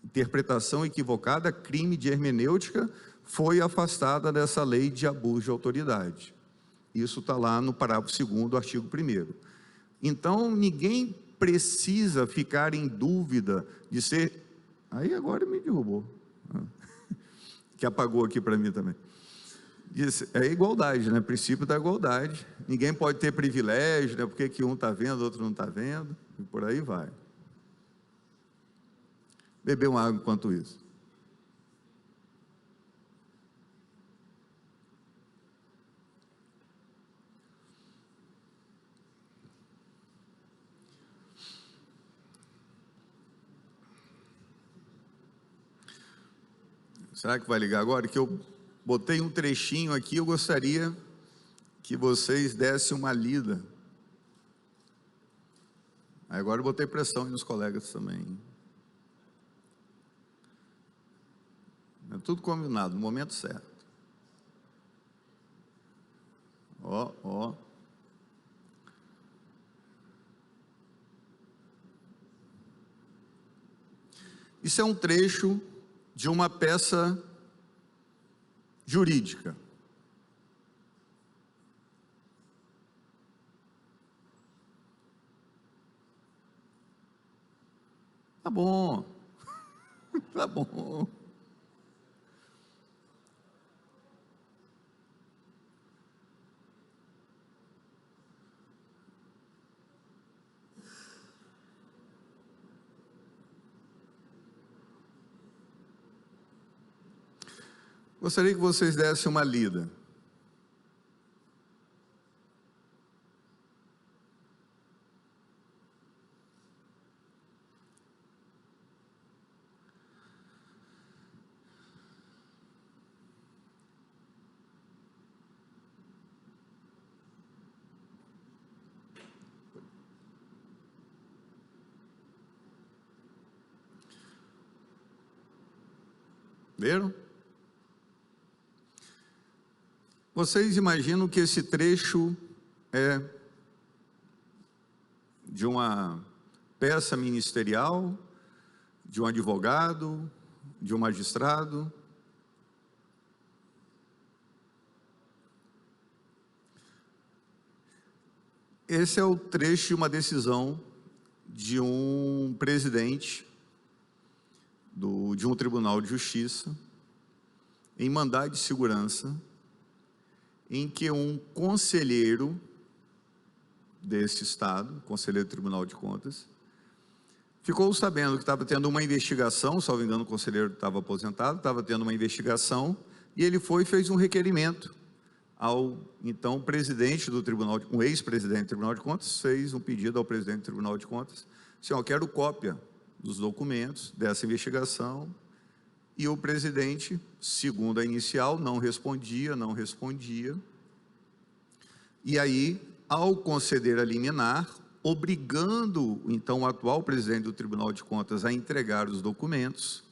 interpretação equivocada, crime de hermenêutica, foi afastada dessa lei de abuso de autoridade. Isso está lá no parágrafo 2º do artigo 1º. Então, ninguém precisa ficar em dúvida de ser... Aí agora me derrubou. Que apagou aqui para mim também. É igualdade, né? Princípio da igualdade. Ninguém pode ter privilégio, né? Porque que um está vendo, outro não está vendo, e por aí vai. Beber uma água enquanto isso. Será que vai ligar agora? Que eu botei um trechinho aqui, eu gostaria que vocês dessem uma lida. Agora eu botei pressão nos colegas também. É tudo combinado, no momento certo. Ó, ó. Isso é um trecho de uma peça jurídica. Tá bom. Tá bom. Gostaria que vocês dessem uma lida. Viram? Vocês imaginam que esse trecho é de uma peça ministerial, de um advogado, de um magistrado? Esse é o trecho de uma decisão de um presidente de um tribunal de justiça, em mandado de segurança, em que um conselheiro desse estado, conselheiro do Tribunal de Contas, ficou sabendo que estava tendo uma investigação, salvo engano o conselheiro estava aposentado, estava tendo uma investigação, e ele foi e fez um requerimento ao, então, presidente do Tribunal, um ex-presidente do Tribunal de Contas, fez um pedido ao presidente do Tribunal de Contas, assim, eu quero cópia dos documentos dessa investigação, e o presidente, segundo a inicial, não respondia, e aí, ao conceder a liminar, obrigando, então, o atual presidente do Tribunal de Contas a entregar os documentos,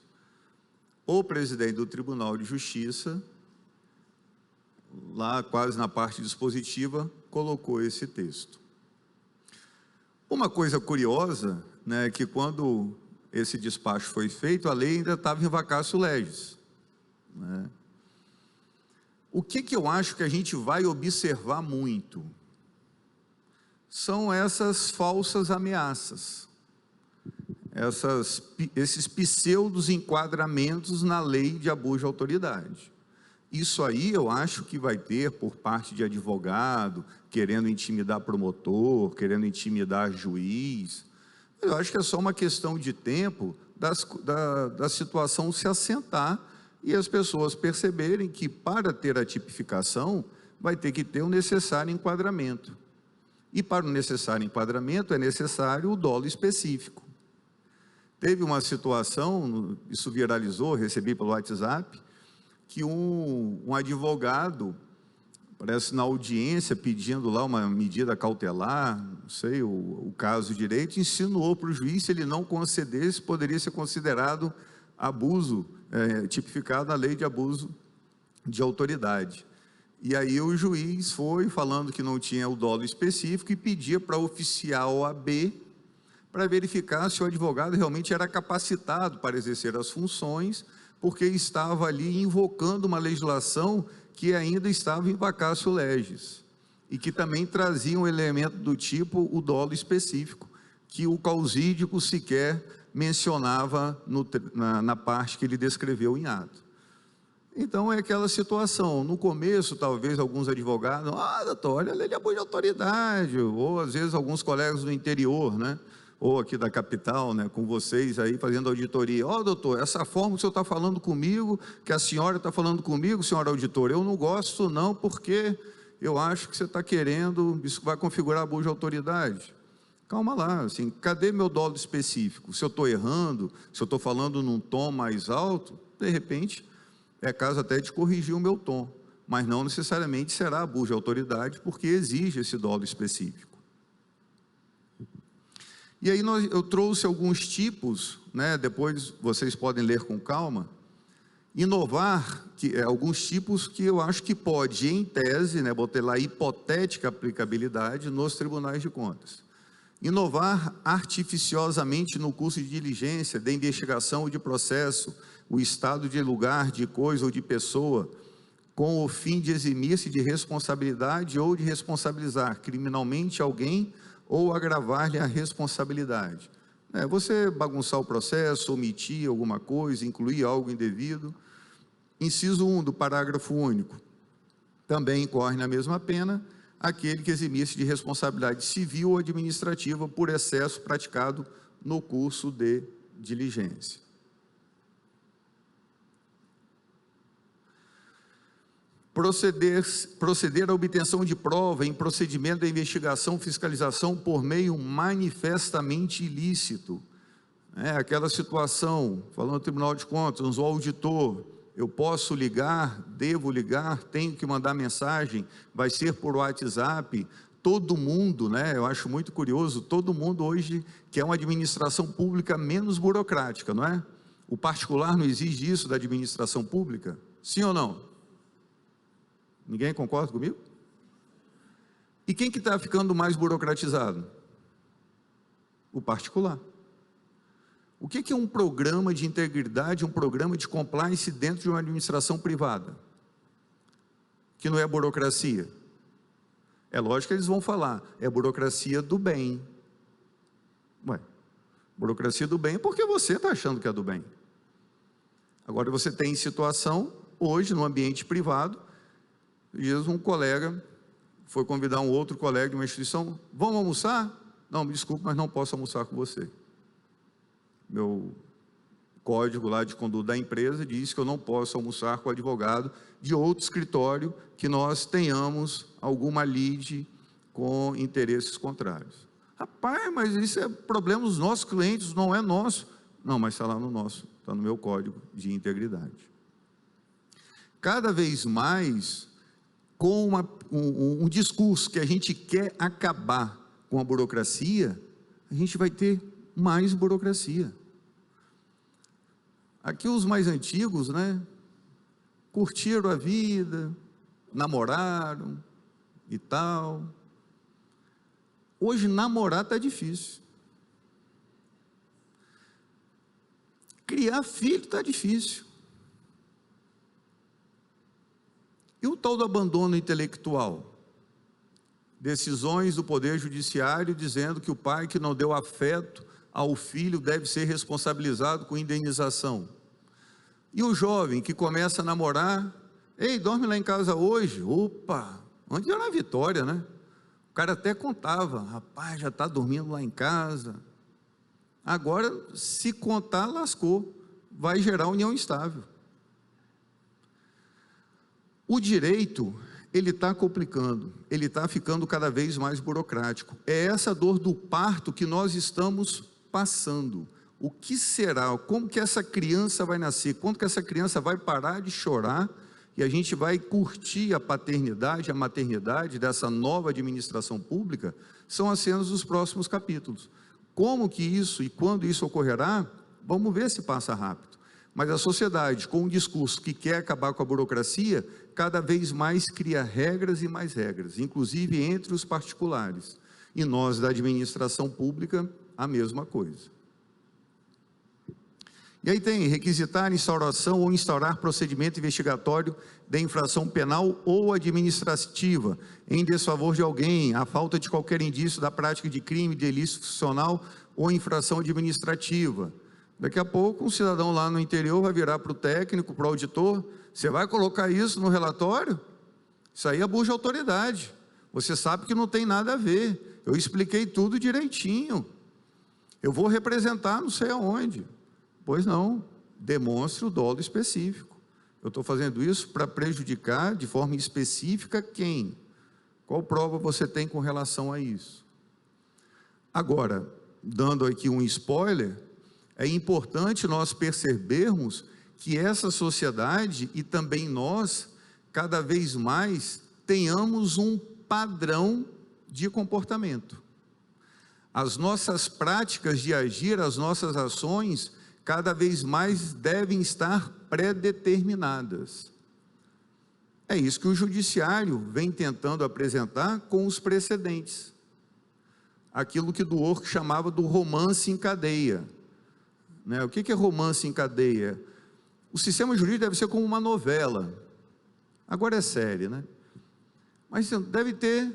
o presidente do Tribunal de Justiça, lá quase na parte dispositiva, colocou esse texto. Uma coisa curiosa, né, que quando esse despacho foi feito, a lei ainda estava em vacatio legis, né? O que eu acho que a gente vai observar muito são essas falsas ameaças, esses pseudos enquadramentos na lei de abuso de autoridade. Isso aí eu acho que vai ter por parte de advogado, querendo intimidar promotor, querendo intimidar juiz. Eu acho que é só uma questão de tempo da situação se assentar e as pessoas perceberem que para ter a tipificação vai ter que ter o necessário enquadramento. E para o necessário enquadramento é necessário o dolo específico. Teve uma situação, isso viralizou, recebi pelo WhatsApp, que um advogado, parece na audiência, pedindo lá uma medida cautelar, não sei o caso direito, insinuou para o juiz, se ele não concedesse, poderia ser considerado abuso, tipificado na lei de abuso de autoridade. E aí o juiz foi falando que não tinha o dolo específico e pedia para oficiar a OAB para verificar se o advogado realmente era capacitado para exercer as funções, porque estava ali invocando uma legislação que ainda estava em vacatio legis, e que também trazia um elemento do tipo o dolo específico, que o causídico sequer mencionava na parte que ele descreveu em ato. Então é aquela situação, no começo talvez alguns advogados, doutor, olha a lei de abuso de autoridade, ou às vezes alguns colegas do interior, né, ou aqui da capital, né, com vocês aí fazendo auditoria, doutor, essa forma que o senhor está falando comigo, que a senhora está falando comigo, senhora auditora, eu não gosto não, porque eu acho que você está querendo, isso vai configurar abuso de autoridade. Calma lá, assim, cadê meu dolo específico? Se eu estou errando, se eu estou falando num tom mais alto, de repente, é caso até de corrigir o meu tom, mas não necessariamente será abuso de autoridade, porque exige esse dolo específico. E aí eu trouxe alguns tipos, né, depois vocês podem ler com calma. Inovar, alguns tipos que eu acho que pode, em tese, né, botei lá hipotética aplicabilidade nos tribunais de contas. Inovar artificiosamente no curso de diligência, de investigação ou de processo, o estado de lugar, de coisa ou de pessoa, com o fim de eximir-se de responsabilidade ou de responsabilizar criminalmente alguém ou agravar-lhe a responsabilidade. Você bagunçar o processo, omitir alguma coisa, incluir algo indevido. Inciso 1 do parágrafo único. Também incorre na mesma pena aquele que eximir-se de responsabilidade civil ou administrativa por excesso praticado no curso de diligência. Proceder à obtenção de prova em procedimento de investigação, fiscalização por meio manifestamente ilícito. Aquela situação, falando do Tribunal de Contas, o auditor, eu posso ligar, devo ligar, tenho que mandar mensagem, vai ser por WhatsApp. Todo mundo, eu acho muito curioso, todo mundo hoje quer uma administração pública menos burocrática, não é? O particular não exige isso da administração pública? Sim ou não? Ninguém concorda comigo? E quem que está ficando mais burocratizado? O particular. O que é um programa de integridade, um programa de compliance dentro de uma administração privada? Que não é burocracia. É lógico que eles vão falar, é burocracia do bem. Burocracia do bem é porque você está achando que é do bem. Agora você tem situação, hoje, no ambiente privado, um colega foi convidar um outro colega de uma instituição, vamos almoçar? Não, me desculpe, mas não posso almoçar com você. Meu código lá de conduta da empresa diz que eu não posso almoçar com o advogado de outro escritório que nós tenhamos alguma lide com interesses contrários. Rapaz, mas isso é problema dos nossos clientes, não é nosso. Não, mas está lá no nosso, está no meu código de integridade. Cada vez mais, com um discurso que a gente quer acabar com a burocracia, a gente vai ter mais burocracia. Aqui os mais antigos, curtiram a vida, namoraram e tal. Hoje namorar está difícil. Criar filho está difícil. E o tal do abandono intelectual? Decisões do Poder Judiciário dizendo que o pai que não deu afeto ao filho deve ser responsabilizado com indenização. E o jovem que começa a namorar, ei, dorme lá em casa hoje? Opa, antes era na Vitória, O cara até contava, rapaz, já está dormindo lá em casa. Agora, se contar, lascou, vai gerar união estável. O direito, ele está complicando, ele está ficando cada vez mais burocrático. É essa dor do parto que nós estamos passando. O que será? Como que essa criança vai nascer? Quando que essa criança vai parar de chorar e a gente vai curtir a paternidade, a maternidade dessa nova administração pública? São as cenas dos próximos capítulos. Como que isso e quando isso ocorrerá? Vamos ver se passa rápido. Mas a sociedade, com um discurso que quer acabar com a burocracia, cada vez mais cria regras e mais regras, inclusive entre os particulares. E nós, da administração pública, a mesma coisa. E aí tem requisitar, instauração ou instaurar procedimento investigatório de infração penal ou administrativa em desfavor de alguém, a falta de qualquer indício da prática de crime, de ilícito funcional ou infração administrativa. Daqui a pouco, um cidadão lá no interior vai virar para o técnico, para o auditor, você vai colocar isso no relatório? Isso aí é abuso de autoridade. Você sabe que não tem nada a ver. Eu expliquei tudo direitinho. Eu vou representar não sei aonde. Pois não, demonstre o dolo específico. Eu estou fazendo isso para prejudicar de forma específica quem? Qual prova você tem com relação a isso? Agora, dando aqui um spoiler, é importante nós percebermos que essa sociedade e também nós, cada vez mais, tenhamos um padrão de comportamento. As nossas práticas de agir, as nossas ações, cada vez mais devem estar pré-determinadas. É isso que o judiciário vem tentando apresentar com os precedentes. Aquilo que Dworkin chamava do romance em cadeia. O que é romance em cadeia? O sistema jurídico deve ser como uma novela. Agora é série, né? Mas deve ter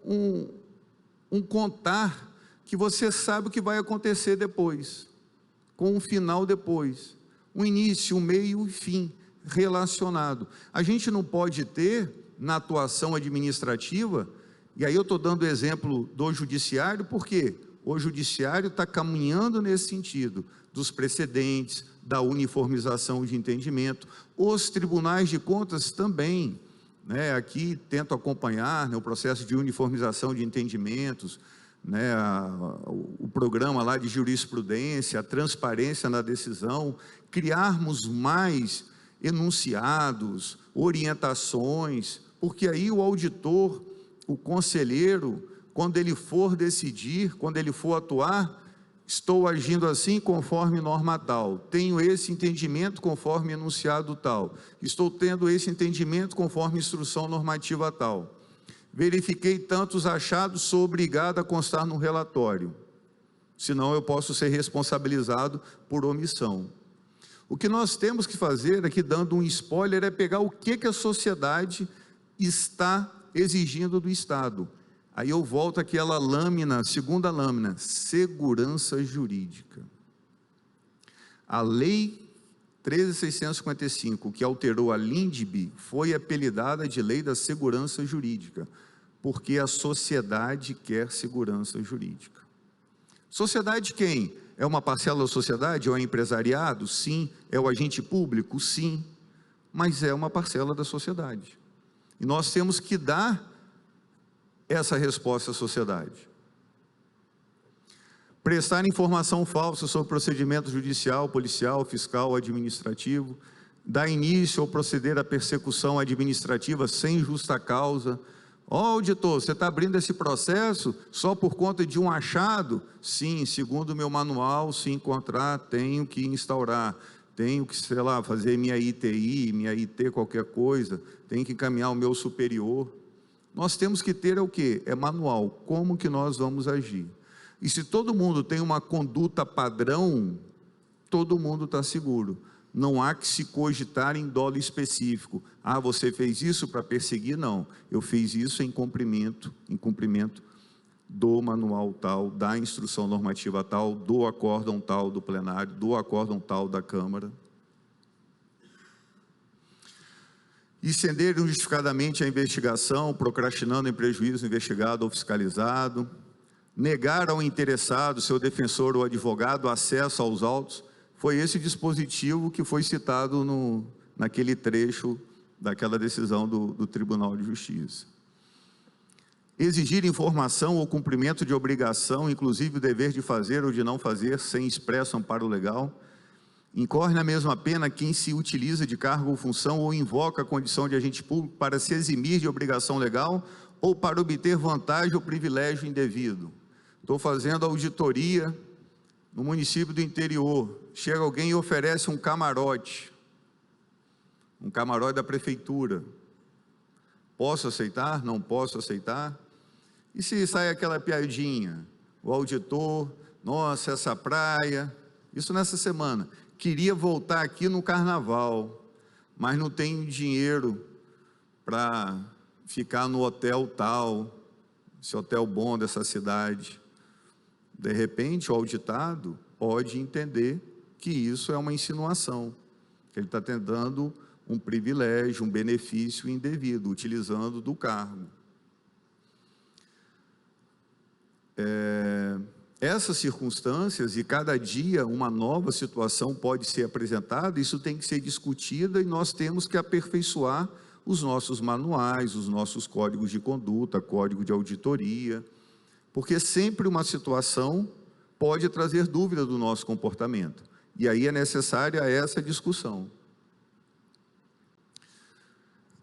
um contar que você sabe o que vai acontecer depois, com um final depois, um início, um meio e fim relacionado. A gente não pode ter, na atuação administrativa, e aí eu estou dando o exemplo do judiciário, porque o judiciário está caminhando nesse sentido, dos precedentes, da uniformização de entendimento, os tribunais de contas também, aqui tento acompanhar o processo de uniformização de entendimentos, o programa lá de jurisprudência, a transparência na decisão, criarmos mais enunciados, orientações, porque aí o auditor, o conselheiro, quando ele for decidir, quando ele for atuar, estou agindo assim conforme norma tal, tenho esse entendimento conforme enunciado tal, estou tendo esse entendimento conforme instrução normativa tal, verifiquei tantos achados, sou obrigado a constar no relatório, senão eu posso ser responsabilizado por omissão. O que nós temos que fazer aqui, dando um spoiler, é pegar o que a sociedade está exigindo do Estado. Aí eu volto àquela lâmina, segunda lâmina, segurança jurídica. A Lei 13.655, que alterou a LINDB, foi apelidada de Lei da Segurança Jurídica, porque a sociedade quer segurança jurídica. Sociedade quem? É uma parcela da sociedade? É o empresariado? Sim. É o agente público? Sim. Mas é uma parcela da sociedade. E nós temos que dar essa resposta à sociedade. Prestar informação falsa sobre procedimento judicial, policial, fiscal, administrativo, dar início ou proceder à persecução administrativa sem justa causa. Auditor, você está abrindo esse processo só por conta de um achado? Sim, segundo o meu manual, se encontrar, tenho que instaurar, tenho que, sei lá, fazer minha ITI, minha IT, qualquer coisa, tenho que encaminhar o meu superior. Nós temos que ter o quê? É manual, como que nós vamos agir. E se todo mundo tem uma conduta padrão, todo mundo está seguro. Não há que se cogitar em dolo específico. Ah, você fez isso para perseguir? Não. Eu fiz isso em cumprimento do manual tal, da instrução normativa tal, do acórdão tal do plenário, do acórdão tal da Câmara. Estender injustificadamente a investigação, procrastinando em prejuízo investigado ou fiscalizado. Negar ao interessado, seu defensor ou advogado, acesso aos autos. Foi esse dispositivo que foi citado naquele trecho daquela decisão do Tribunal de Justiça. Exigir informação ou cumprimento de obrigação, inclusive o dever de fazer ou de não fazer, sem expresso amparo legal. Incorre na mesma pena quem se utiliza de cargo ou função ou invoca a condição de agente público para se eximir de obrigação legal ou para obter vantagem ou privilégio indevido. Estou fazendo auditoria no município do interior, chega alguém e oferece um camarote da prefeitura. Posso aceitar? Não posso aceitar? E se sai aquela piadinha? O auditor, nossa, essa praia, isso nessa semana, queria voltar aqui no carnaval, mas não tenho dinheiro para ficar no hotel tal, esse hotel bom dessa cidade. De repente, o auditado pode entender que isso é uma insinuação, que ele está tentando um privilégio, um benefício indevido, utilizando do cargo. Essas circunstâncias, e cada dia uma nova situação pode ser apresentada, isso tem que ser discutida e nós temos que aperfeiçoar os nossos manuais, os nossos códigos de conduta, código de auditoria, porque sempre uma situação pode trazer dúvida do nosso comportamento. E aí é necessária essa discussão.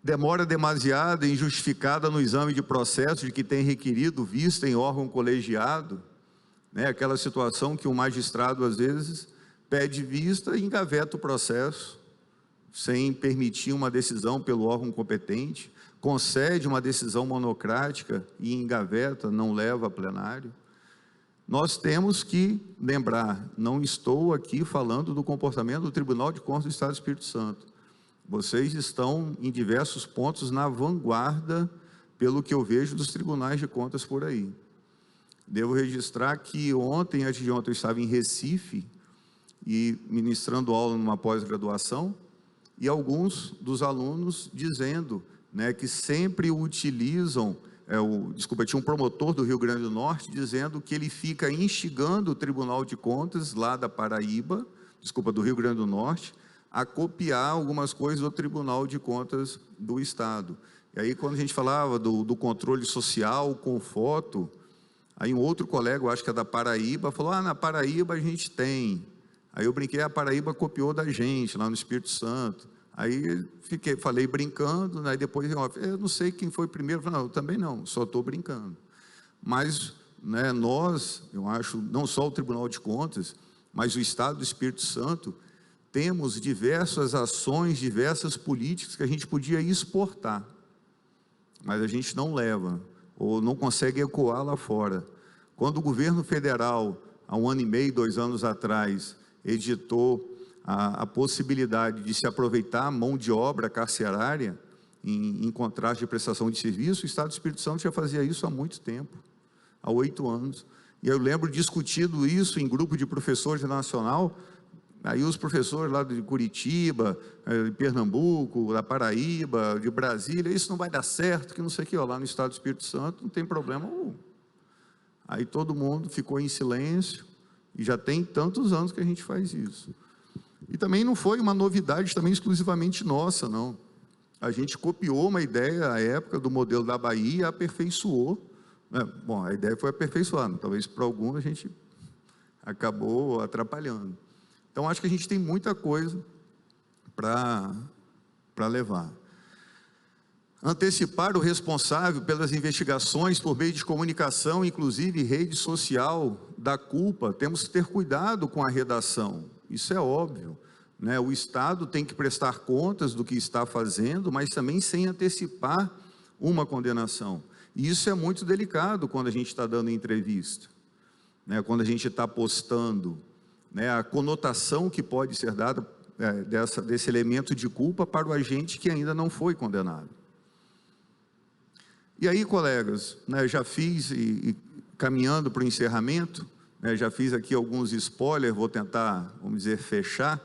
Demora demasiada e injustificada no exame de processo de que tem requerido vista em órgão colegiado, né? Aquela situação que o magistrado, às vezes, pede vista e engaveta o processo, sem permitir uma decisão pelo órgão competente, concede uma decisão monocrática e engaveta, não leva a plenário. Nós temos que lembrar, não estou aqui falando do comportamento do Tribunal de Contas do Estado do Espírito Santo. Vocês estão em diversos pontos na vanguarda, pelo que eu vejo dos tribunais de contas por aí. Devo registrar que ontem, antes de ontem, eu estava em Recife, e ministrando aula numa pós-graduação, e alguns dos alunos dizendo, né, que sempre utilizam, tinha um promotor do Rio Grande do Norte dizendo que ele fica instigando o Tribunal de Contas lá da Paraíba, do Rio Grande do Norte, a copiar algumas coisas do Tribunal de Contas do Estado. E aí, quando a gente falava do controle social com foto, aí um outro colega, eu acho que é da Paraíba, falou, na Paraíba a gente tem. Aí eu brinquei, a Paraíba copiou da gente, lá no Espírito Santo. Aí falei brincando, aí depois eu não sei quem foi primeiro, eu falei, não, eu também não, só estou brincando. Mas, né, nós, eu acho, não só o Tribunal de Contas, mas o Estado do Espírito Santo, temos diversas ações, diversas políticas que a gente podia exportar, mas a gente não leva, ou não consegue ecoar lá fora. Quando o governo federal, há 1 ano e meio, 2 anos atrás, editou a possibilidade de se aproveitar a mão de obra carcerária em contraste de prestação de serviço, o Estado do Espírito Santo já fazia isso há muito tempo, há 8 anos. E eu lembro discutindo isso em grupo de professores nacional, aí os professores lá de Curitiba, de Pernambuco, da Paraíba, de Brasília, isso não vai dar certo, que não sei o que, lá no Estado do Espírito Santo não tem problema. Aí todo mundo ficou em silêncio, e já tem tantos anos que a gente faz isso. E também não foi uma novidade também exclusivamente nossa, não. A gente copiou uma ideia à época do modelo da Bahia e aperfeiçoou. Bom, a ideia foi aperfeiçoada, talvez para alguns a gente acabou atrapalhando. Então, acho que a gente tem muita coisa para levar. Antecipar o responsável pelas investigações por meio de comunicação, inclusive rede social, da culpa. Temos que ter cuidado com a redação, isso é óbvio, né? O Estado tem que prestar contas do que está fazendo, mas também sem antecipar uma condenação. E isso é muito delicado quando a gente está dando entrevista, né? Quando a gente está postando, né? A conotação que pode ser dada desse elemento de culpa para o agente que ainda não foi condenado. E aí, colegas, né, já fiz, e caminhando para o encerramento, né, já fiz aqui alguns spoilers, vou tentar, vamos dizer, fechar.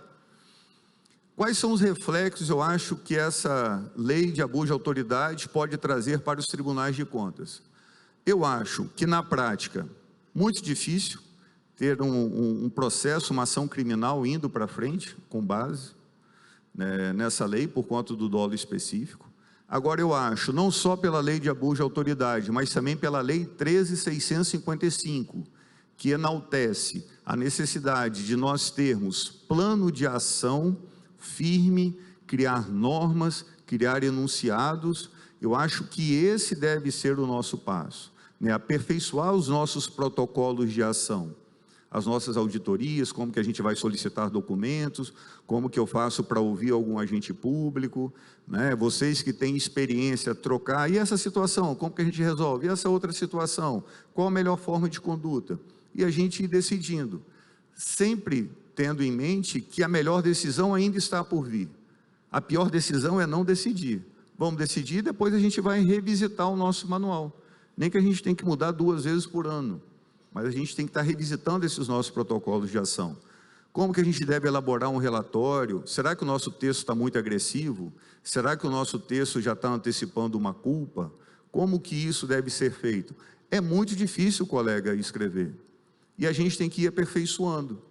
Quais são os reflexos, eu acho, que essa lei de abuso de autoridade pode trazer para os tribunais de contas? Eu acho que, na prática, muito difícil ter um processo, uma ação criminal indo para frente, com base, né, nessa lei, por conta do dolo específico. Agora, eu acho, não só pela lei de abuso de autoridade, mas também pela lei 13.655, que enaltece a necessidade de nós termos plano de ação firme, criar normas, criar enunciados. Eu acho que esse deve ser o nosso passo, né? Aperfeiçoar os nossos protocolos de ação, as nossas auditorias, como que a gente vai solicitar documentos, como que eu faço para ouvir algum agente público, né? Vocês que têm experiência, trocar, e essa situação, como que a gente resolve? E essa outra situação, qual a melhor forma de conduta? E a gente ir decidindo, sempre tendo em mente que a melhor decisão ainda está por vir. A pior decisão é não decidir. Vamos decidir, depois a gente vai revisitar o nosso manual. Nem que a gente tenha que mudar 2 vezes por ano, mas a gente tem que estar revisitando esses nossos protocolos de ação. Como que a gente deve elaborar um relatório? Será que o nosso texto está muito agressivo? Será que o nosso texto já está antecipando uma culpa? Como que isso deve ser feito? É muito difícil, colega, escrever. E a gente tem que ir aperfeiçoando.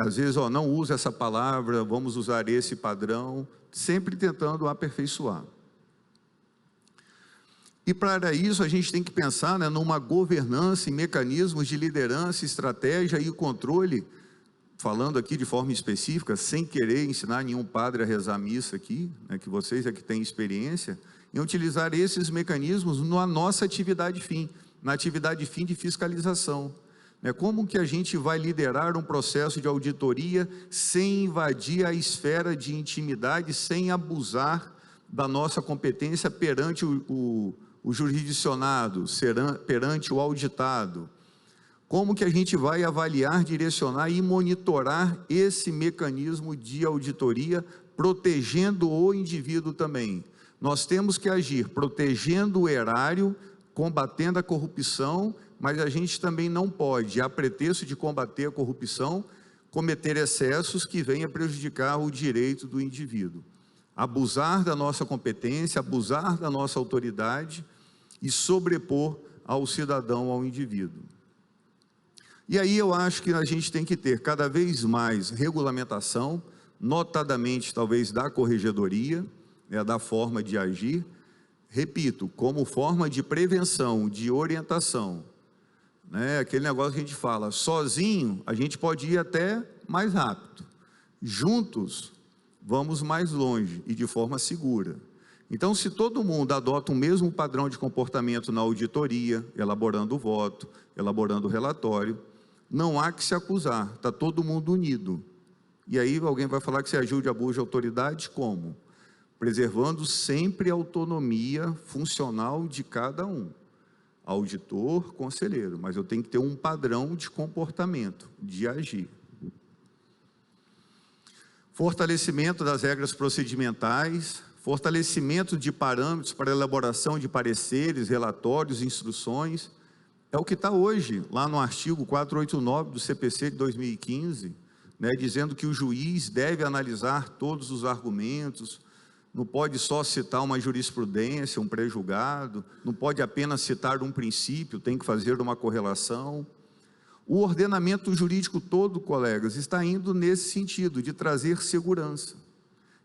Às vezes, não usa essa palavra, vamos usar esse padrão, sempre tentando aperfeiçoar. E para isso a gente tem que pensar, né, numa governança e mecanismos de liderança, estratégia e controle falando aqui de forma específica, sem querer ensinar nenhum padre a rezar a missa aqui, né, que vocês é que têm experiência, em utilizar esses mecanismos na nossa atividade fim, na atividade fim de fiscalização. Como que a gente vai liderar um processo de auditoria sem invadir a esfera de intimidade, sem abusar da nossa competência perante o jurisdicionado, perante o auditado? Como que a gente vai avaliar, direcionar e monitorar esse mecanismo de auditoria, protegendo o indivíduo também? Nós temos que agir protegendo o erário, combatendo a corrupção, mas a gente também não pode, a pretexto de combater a corrupção, cometer excessos que venham prejudicar o direito do indivíduo. Abusar da nossa competência, abusar da nossa autoridade e sobrepor ao cidadão, ao indivíduo. E aí eu acho que a gente tem que ter cada vez mais regulamentação, notadamente talvez da corregedoria, da forma de agir, repito, como forma de prevenção, de orientação. Aquele negócio que a gente fala, sozinho a gente pode ir até mais rápido, juntos vamos mais longe e de forma segura. Então, se todo mundo adota o mesmo padrão de comportamento na auditoria, elaborando o voto, elaborando o relatório, não há que se acusar, está todo mundo unido. E aí alguém vai falar que se agiu de abuso de autoridade, como? Preservando sempre a autonomia funcional de cada um. Auditor, conselheiro, mas eu tenho que ter um padrão de comportamento, de agir. Fortalecimento das regras procedimentais, fortalecimento de parâmetros para elaboração de pareceres, relatórios, instruções, é o que está hoje, lá no artigo 489 do CPC de 2015, dizendo que o juiz deve analisar todos os argumentos, não pode só citar uma jurisprudência, um pré-julgado, não pode apenas citar um princípio, tem que fazer uma correlação. O ordenamento jurídico todo, colegas, está indo nesse sentido, de trazer segurança.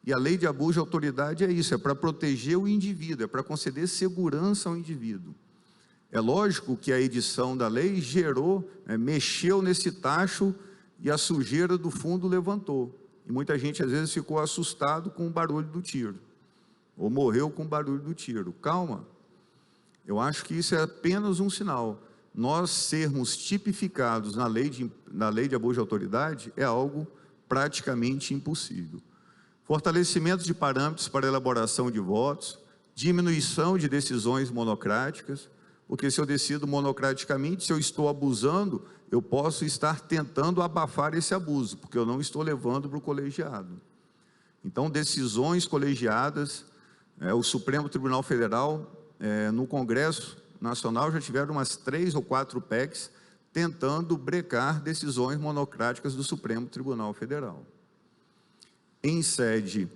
E a lei de abuso de autoridade é isso, é para proteger o indivíduo, é para conceder segurança ao indivíduo. É lógico que a edição da lei gerou, mexeu nesse tacho e a sujeira do fundo levantou. E muita gente às vezes ficou assustado com o barulho do tiro, ou morreu com o barulho do tiro. Calma, eu acho que isso é apenas um sinal. Nós sermos tipificados na lei de abuso de autoridade é algo praticamente impossível. Fortalecimento de parâmetros para elaboração de votos, diminuição de decisões monocráticas, porque se eu decido monocraticamente, se eu estou abusando, eu posso estar tentando abafar esse abuso, porque eu não estou levando para o colegiado. Então, decisões colegiadas, o Supremo Tribunal Federal, no Congresso Nacional, já tiveram umas 3 ou 4 PECs tentando brecar decisões monocráticas do Supremo Tribunal Federal. Em sede,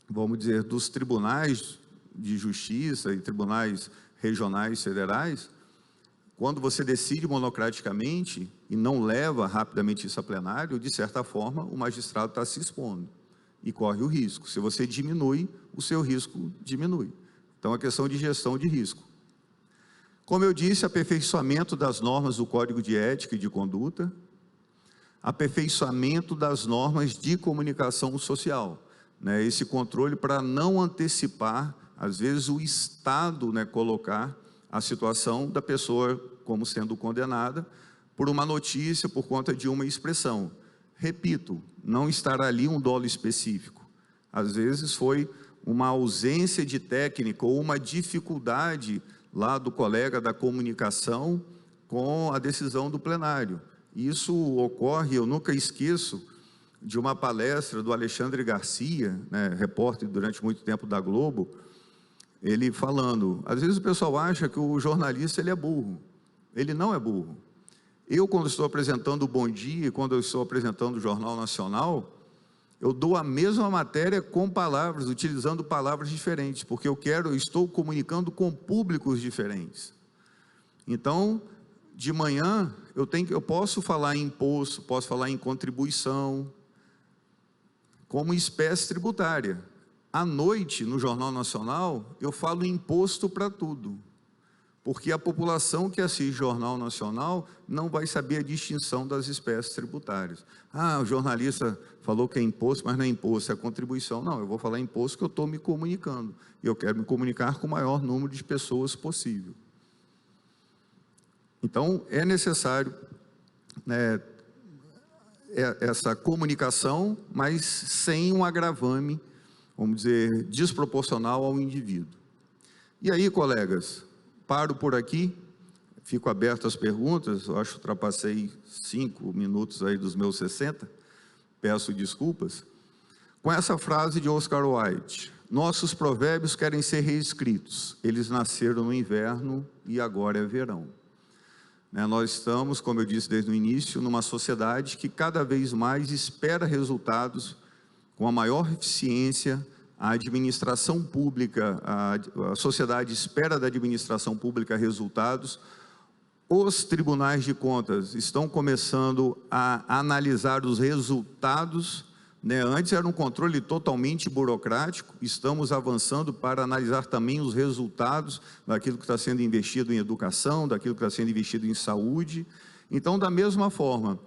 vamos dizer, dos tribunais de justiça e tribunais regionais federais, quando você decide monocraticamente e não leva rapidamente isso a plenário, de certa forma, o magistrado está se expondo e corre o risco. Se você diminui, o seu risco diminui. Então, é questão de gestão de risco. Como eu disse, aperfeiçoamento das normas do Código de Ética e de Conduta, aperfeiçoamento das normas de comunicação social, esse controle para não antecipar, às vezes, o Estado colocar a situação da pessoa como sendo condenada por uma notícia, por conta de uma expressão. Repito, não estará ali um dolo específico. Às vezes foi uma ausência de técnica ou uma dificuldade lá do colega da comunicação com a decisão do plenário. Isso ocorre, eu nunca esqueço, de uma palestra do Alexandre Garcia, repórter durante muito tempo da Globo, ele falando, às vezes o pessoal acha que o jornalista ele é burro, ele não é burro. Eu, quando estou apresentando o Bom Dia, quando eu estou apresentando o Jornal Nacional, eu dou a mesma matéria com palavras, utilizando palavras diferentes, porque eu estou comunicando com públicos diferentes. Então, de manhã, eu posso falar em imposto, posso falar em contribuição, como espécie tributária. À noite, no Jornal Nacional, eu falo imposto para tudo. porque a população que assiste Jornal Nacional não vai saber a distinção das espécies tributárias. Ah, o jornalista falou que é imposto, mas não é imposto, é contribuição. Não, eu vou falar imposto que eu estou me comunicando, e eu quero me comunicar com o maior número de pessoas possível. Então, é necessário, né, essa comunicação, mas sem um agravame, vamos dizer, desproporcional ao indivíduo. E aí, colegas, paro por aqui, fico aberto às perguntas. Eu acho que ultrapassei 5 minutos aí dos meus 60, peço desculpas. Com essa frase de Oscar Wilde: nossos provérbios querem ser reescritos, eles nasceram no inverno e agora é verão. Nós estamos, como eu disse desde o início, numa sociedade que cada vez mais espera resultados com a maior eficiência. A administração pública, a sociedade espera da administração pública resultados. Os tribunais de contas estão começando a analisar os resultados, Antes era um controle totalmente burocrático, estamos avançando para analisar também os resultados daquilo que está sendo investido em educação, daquilo que está sendo investido em saúde. Então, da mesma forma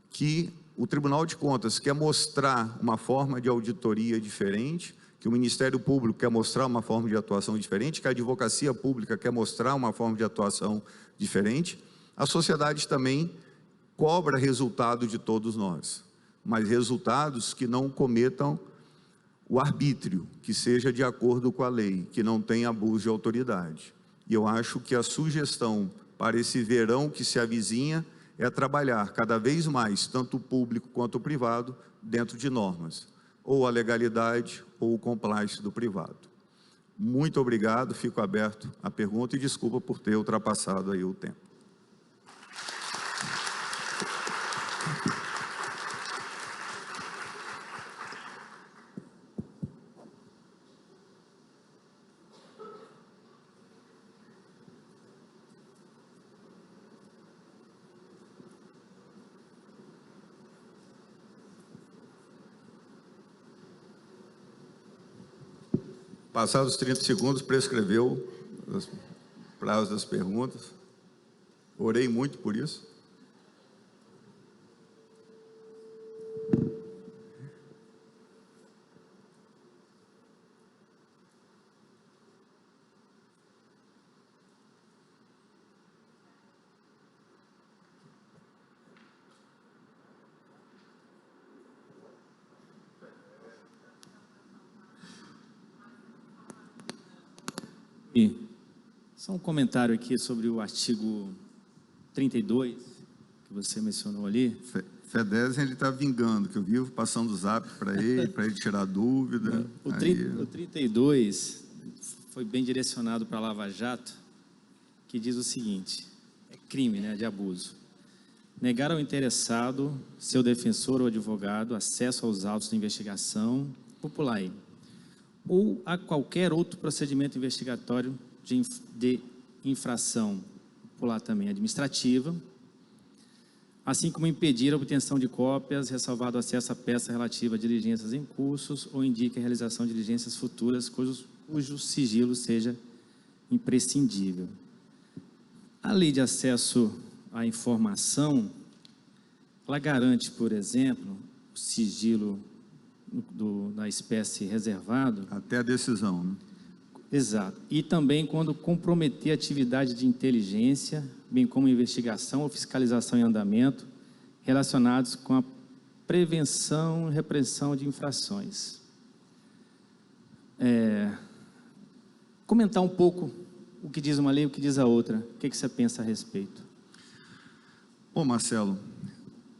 que o Tribunal de Contas quer mostrar uma forma de auditoria diferente, que o Ministério Público quer mostrar uma forma de atuação diferente, que a Advocacia Pública quer mostrar uma forma de atuação diferente, a sociedade também cobra resultado de todos nós, mas resultados que não cometam o arbítrio, que seja de acordo com a lei, que não tenha abuso de autoridade. E eu acho que a sugestão para esse verão que se avizinha é trabalhar cada vez mais, tanto o público quanto o privado, dentro de normas, ou a legalidade ou o compliance do privado. Muito obrigado, fico aberto à pergunta e desculpa por ter ultrapassado aí o tempo. Passados os 30 segundos, prescreveu os prazos das perguntas. Orei muito por isso. Só um comentário aqui sobre o artigo 32, que você mencionou ali. Fedez, ele está vingando, que eu vivo passando o zap para ele tirar dúvida. O 32 foi bem direcionado para a Lava Jato, que diz o seguinte: é crime, de abuso. Negar ao interessado, seu defensor ou advogado, acesso aos autos de investigação, popular aí, ou a qualquer outro procedimento investigatório de infração, popular também administrativa, assim como impedir a obtenção de cópias, ressalvado acesso à peça relativa a diligências em cursos ou indique a realização de diligências futuras cujo sigilo seja imprescindível. A lei de acesso à informação, ela garante, por exemplo, o sigilo da espécie reservado. Até a decisão, né? Exato. E também quando comprometer atividade de inteligência, bem como investigação ou fiscalização em andamento, relacionados com a prevenção e repressão de infrações. Comentar um pouco o que diz uma lei e o que diz a outra. O que você pensa a respeito? Bom, Marcelo,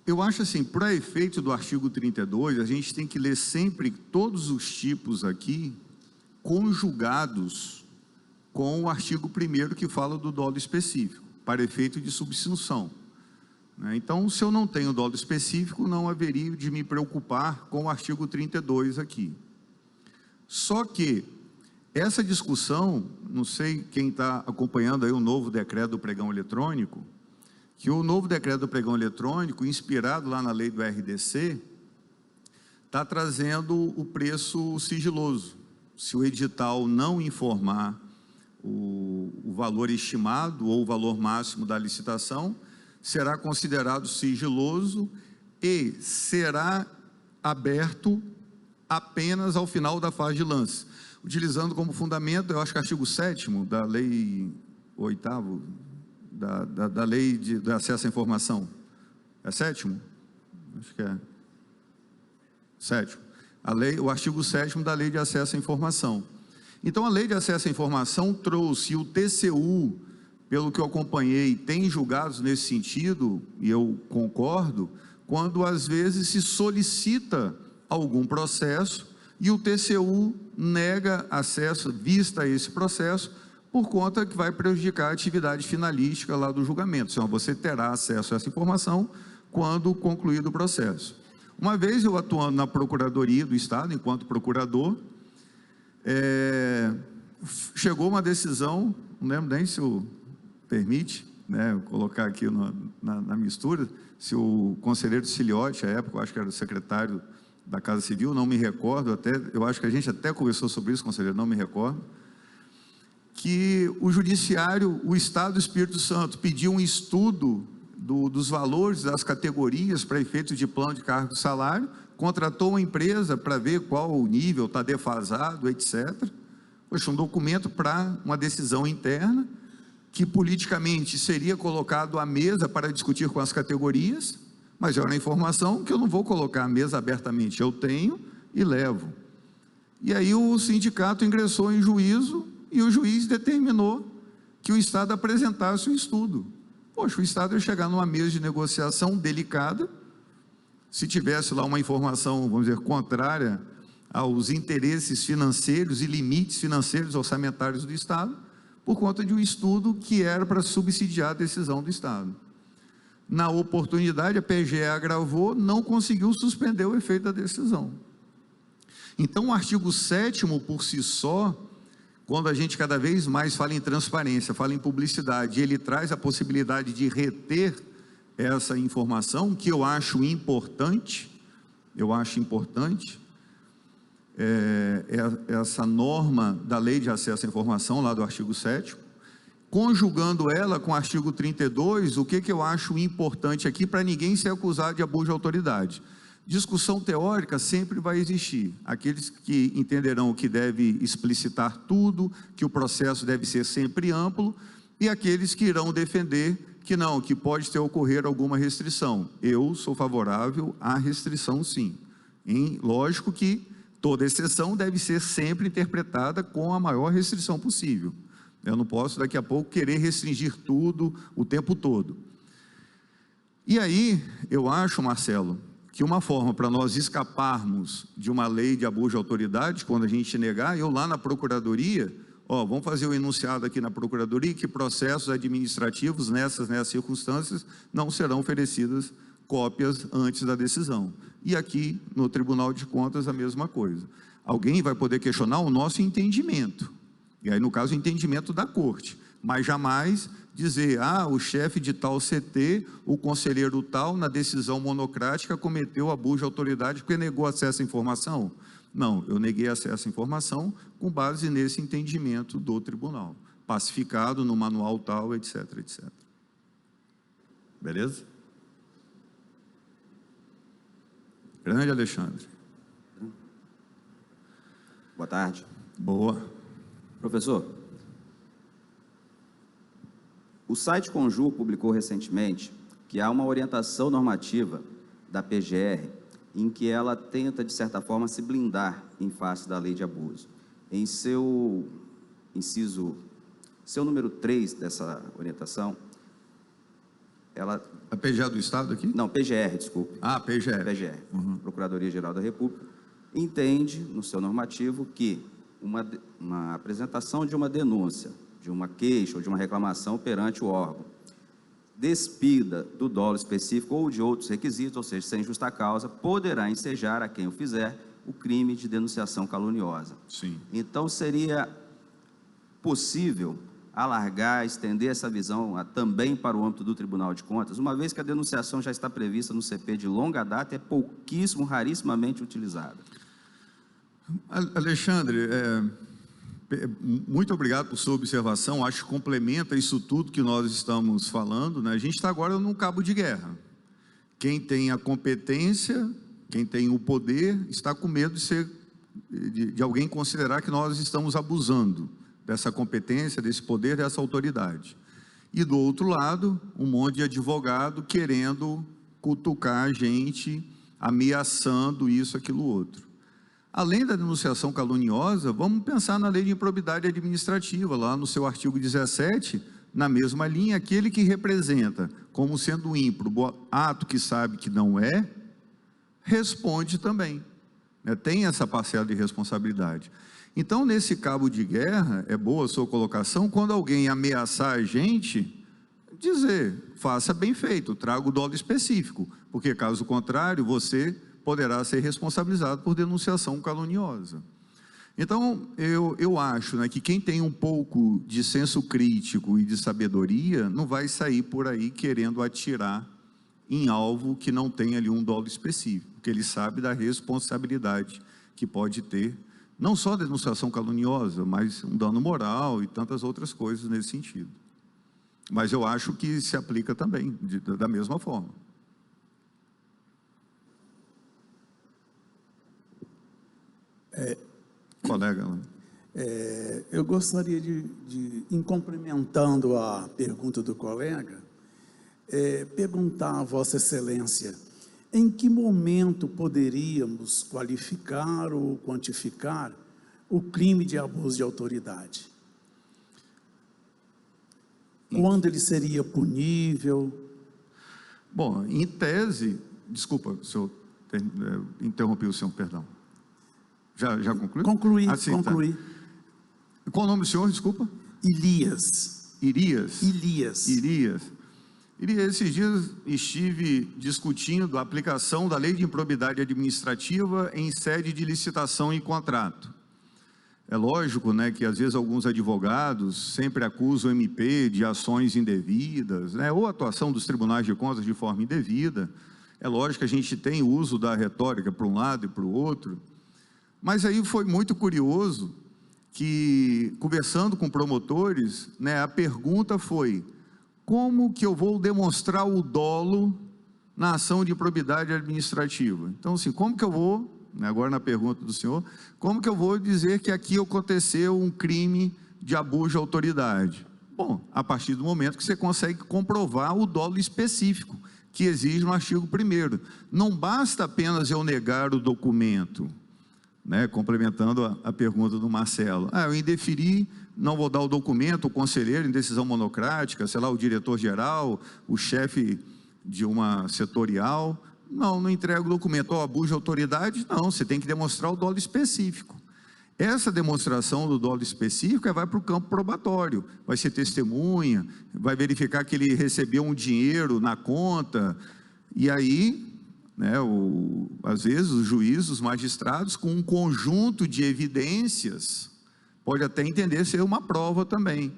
eu acho assim, para efeito do artigo 32, a gente tem que ler sempre todos os tipos aqui conjugados com o artigo 1º que fala do dolo específico, para efeito de subsunção. Então, se eu não tenho dolo específico, não haveria de me preocupar com o artigo 32 aqui. Só que essa discussão, não sei quem está acompanhando aí o novo decreto do pregão eletrônico, que o novo decreto do pregão eletrônico, inspirado lá na lei do RDC, está trazendo o preço sigiloso. Se o edital não informar o valor estimado ou o valor máximo da licitação será considerado sigiloso e será aberto apenas ao final da fase de lance, utilizando como fundamento, eu acho que artigo 7º da lei 8º, da lei de acesso à informação. É 7º? Acho que é 7º. O artigo 7º da lei de acesso à informação. Então, a lei de acesso à informação trouxe o TCU, pelo que eu acompanhei, tem julgados nesse sentido, e eu concordo, quando às vezes se solicita algum processo e o TCU nega acesso, vista esse processo, por conta que vai prejudicar a atividade finalística lá do julgamento. Então, você terá acesso a essa informação quando concluído o processo. Uma vez eu atuando na Procuradoria do Estado, enquanto procurador, chegou uma decisão, não lembro nem se o permite, né, colocar aqui na mistura, se o conselheiro Ciliotti, à época, eu acho que era o secretário da Casa Civil, não me recordo, eu acho que a gente até conversou sobre isso, conselheiro, não me recordo, que o Judiciário, o Estado do Espírito Santo, pediu um estudo dos valores das categorias para efeito de plano de cargo e salário, contratou uma empresa para ver qual o nível, está defasado, etc. Poxa, um documento para uma decisão interna, que politicamente seria colocado à mesa para discutir com as categorias, mas é uma informação que eu não vou colocar à mesa abertamente, eu tenho e levo. E aí o sindicato ingressou em juízo e o juiz determinou que o Estado apresentasse um estudo. Poxa, o Estado ia chegar numa mesa de negociação delicada, se tivesse lá uma informação, vamos dizer, contrária aos interesses financeiros e limites financeiros orçamentários do Estado, por conta de um estudo que era para subsidiar a decisão do Estado. Na oportunidade, a PGE agravou, não conseguiu suspender o efeito da decisão. Então, o artigo 7º, por si só, quando a gente cada vez mais fala em transparência, fala em publicidade, ele traz a possibilidade de reter essa informação, que eu acho importante, essa norma da Lei de Acesso à Informação, lá do artigo 7º, conjugando ela com o artigo 32, o que eu acho importante aqui para ninguém ser acusado de abuso de autoridade. Discussão teórica sempre vai existir. Aqueles que entenderão que deve explicitar tudo, que o processo deve ser sempre amplo, e aqueles que irão defender que não, que pode ter ocorrer alguma restrição. Eu sou favorável à restrição, sim. Lógico que toda exceção deve ser sempre interpretada com a maior restrição possível. Eu não posso, daqui a pouco, querer restringir tudo o tempo todo. E aí, eu acho, Marcelo, que uma forma para nós escaparmos de uma lei de abuso de autoridade, quando a gente negar, eu lá na Procuradoria, vamos fazer o enunciado aqui na Procuradoria, que processos administrativos nessas circunstâncias não serão oferecidas cópias antes da decisão. E aqui, no Tribunal de Contas, a mesma coisa. Alguém vai poder questionar o nosso entendimento, e aí, no caso, o entendimento da Corte, mas jamais dizer, o chefe de tal CT, o conselheiro tal, na decisão monocrática, cometeu abuso de autoridade porque negou acesso à informação. Não, eu neguei acesso à informação com base nesse entendimento do tribunal, pacificado no manual tal, etc, etc. Beleza? Grande Alexandre. Boa tarde. Boa. Professor, o site Conjur publicou recentemente que há uma orientação normativa da PGR em que ela tenta, de certa forma, se blindar em face da lei de abuso. Em seu número 3 dessa orientação, ela... A PGR do Estado aqui? Não, PGR, desculpe. PGR. PGR, Procuradoria-Geral da República, entende, no seu normativo, que uma apresentação de uma denúncia, de uma queixa ou de uma reclamação perante o órgão, despida do dolo específico ou de outros requisitos, ou seja, sem justa causa, poderá ensejar a quem o fizer o crime de denunciação caluniosa. Sim. Então, seria possível alargar, estender essa visão também para o âmbito do Tribunal de Contas, uma vez que a denunciação já está prevista no CP de longa data, é pouquíssimo, rarissimamente utilizada. Alexandre, Muito obrigado por sua observação. Acho que complementa isso tudo que nós estamos falando, né? A gente está agora num cabo de guerra. Quem tem a competência, quem tem o poder, está com medo de alguém considerar que nós estamos abusando dessa competência, desse poder, dessa autoridade. E do outro lado, um monte de advogado querendo cutucar a gente, ameaçando isso, aquilo, outro. Além da denunciação caluniosa, vamos pensar na lei de improbidade administrativa, lá no seu artigo 17, na mesma linha, aquele que representa como sendo ímpro ato que sabe que não é, responde também, né? Tem essa parcela de responsabilidade. Então, nesse cabo de guerra, é boa a sua colocação, quando alguém ameaçar a gente, dizer, faça bem feito, traga o dolo específico, porque caso contrário, você poderá ser responsabilizado por denunciação caluniosa. Então, eu acho, né, que quem tem um pouco de senso crítico e de sabedoria, não vai sair por aí querendo atirar em alvo que não tem ali um dolo específico, porque ele sabe da responsabilidade que pode ter, não só a denunciação caluniosa, mas um dano moral e tantas outras coisas nesse sentido. Mas eu acho que se aplica também, da mesma forma. Colega. Eu gostaria em complementando a pergunta do colega, perguntar a Vossa Excelência, em que momento poderíamos qualificar ou quantificar o crime de abuso de autoridade? Quando ele seria punível? Bom, em tese, desculpa, o senhor interrompi o senhor, perdão. Já concluiu? Concluí, sim, concluí. Tá. Qual o nome do senhor, desculpa? Ilias. Irias? Ilias. Irias. Esses dias estive discutindo a aplicação da lei de improbidade administrativa em sede de licitação e contrato. É lógico, né, que às vezes alguns advogados sempre acusam o MP de ações indevidas, né, ou atuação dos tribunais de contas de forma indevida. É lógico que a gente tem o uso da retórica para um lado e para o outro, mas aí foi muito curioso que, conversando com promotores, né, a pergunta foi: como que eu vou demonstrar o dolo na ação de improbidade administrativa? Então, assim, como que eu vou, agora na pergunta do senhor, como que eu vou dizer que aqui aconteceu um crime de abuso de autoridade? Bom, a partir do momento que você consegue comprovar o dolo específico que exige no artigo 1º. Não basta apenas eu negar o documento, né, complementando a pergunta do Marcelo. Eu indeferi, não vou dar o documento, o conselheiro em decisão monocrática, sei lá, o diretor-geral, o chefe de uma setorial, não entrega o documento. Abuso de autoridade, não, você tem que demonstrar o dolo específico. Essa demonstração do dolo específico vai para o campo probatório, vai ser testemunha, vai verificar que ele recebeu um dinheiro na conta, e aí, né, às vezes os juízes, os magistrados, com um conjunto de evidências, pode até entender ser uma prova também.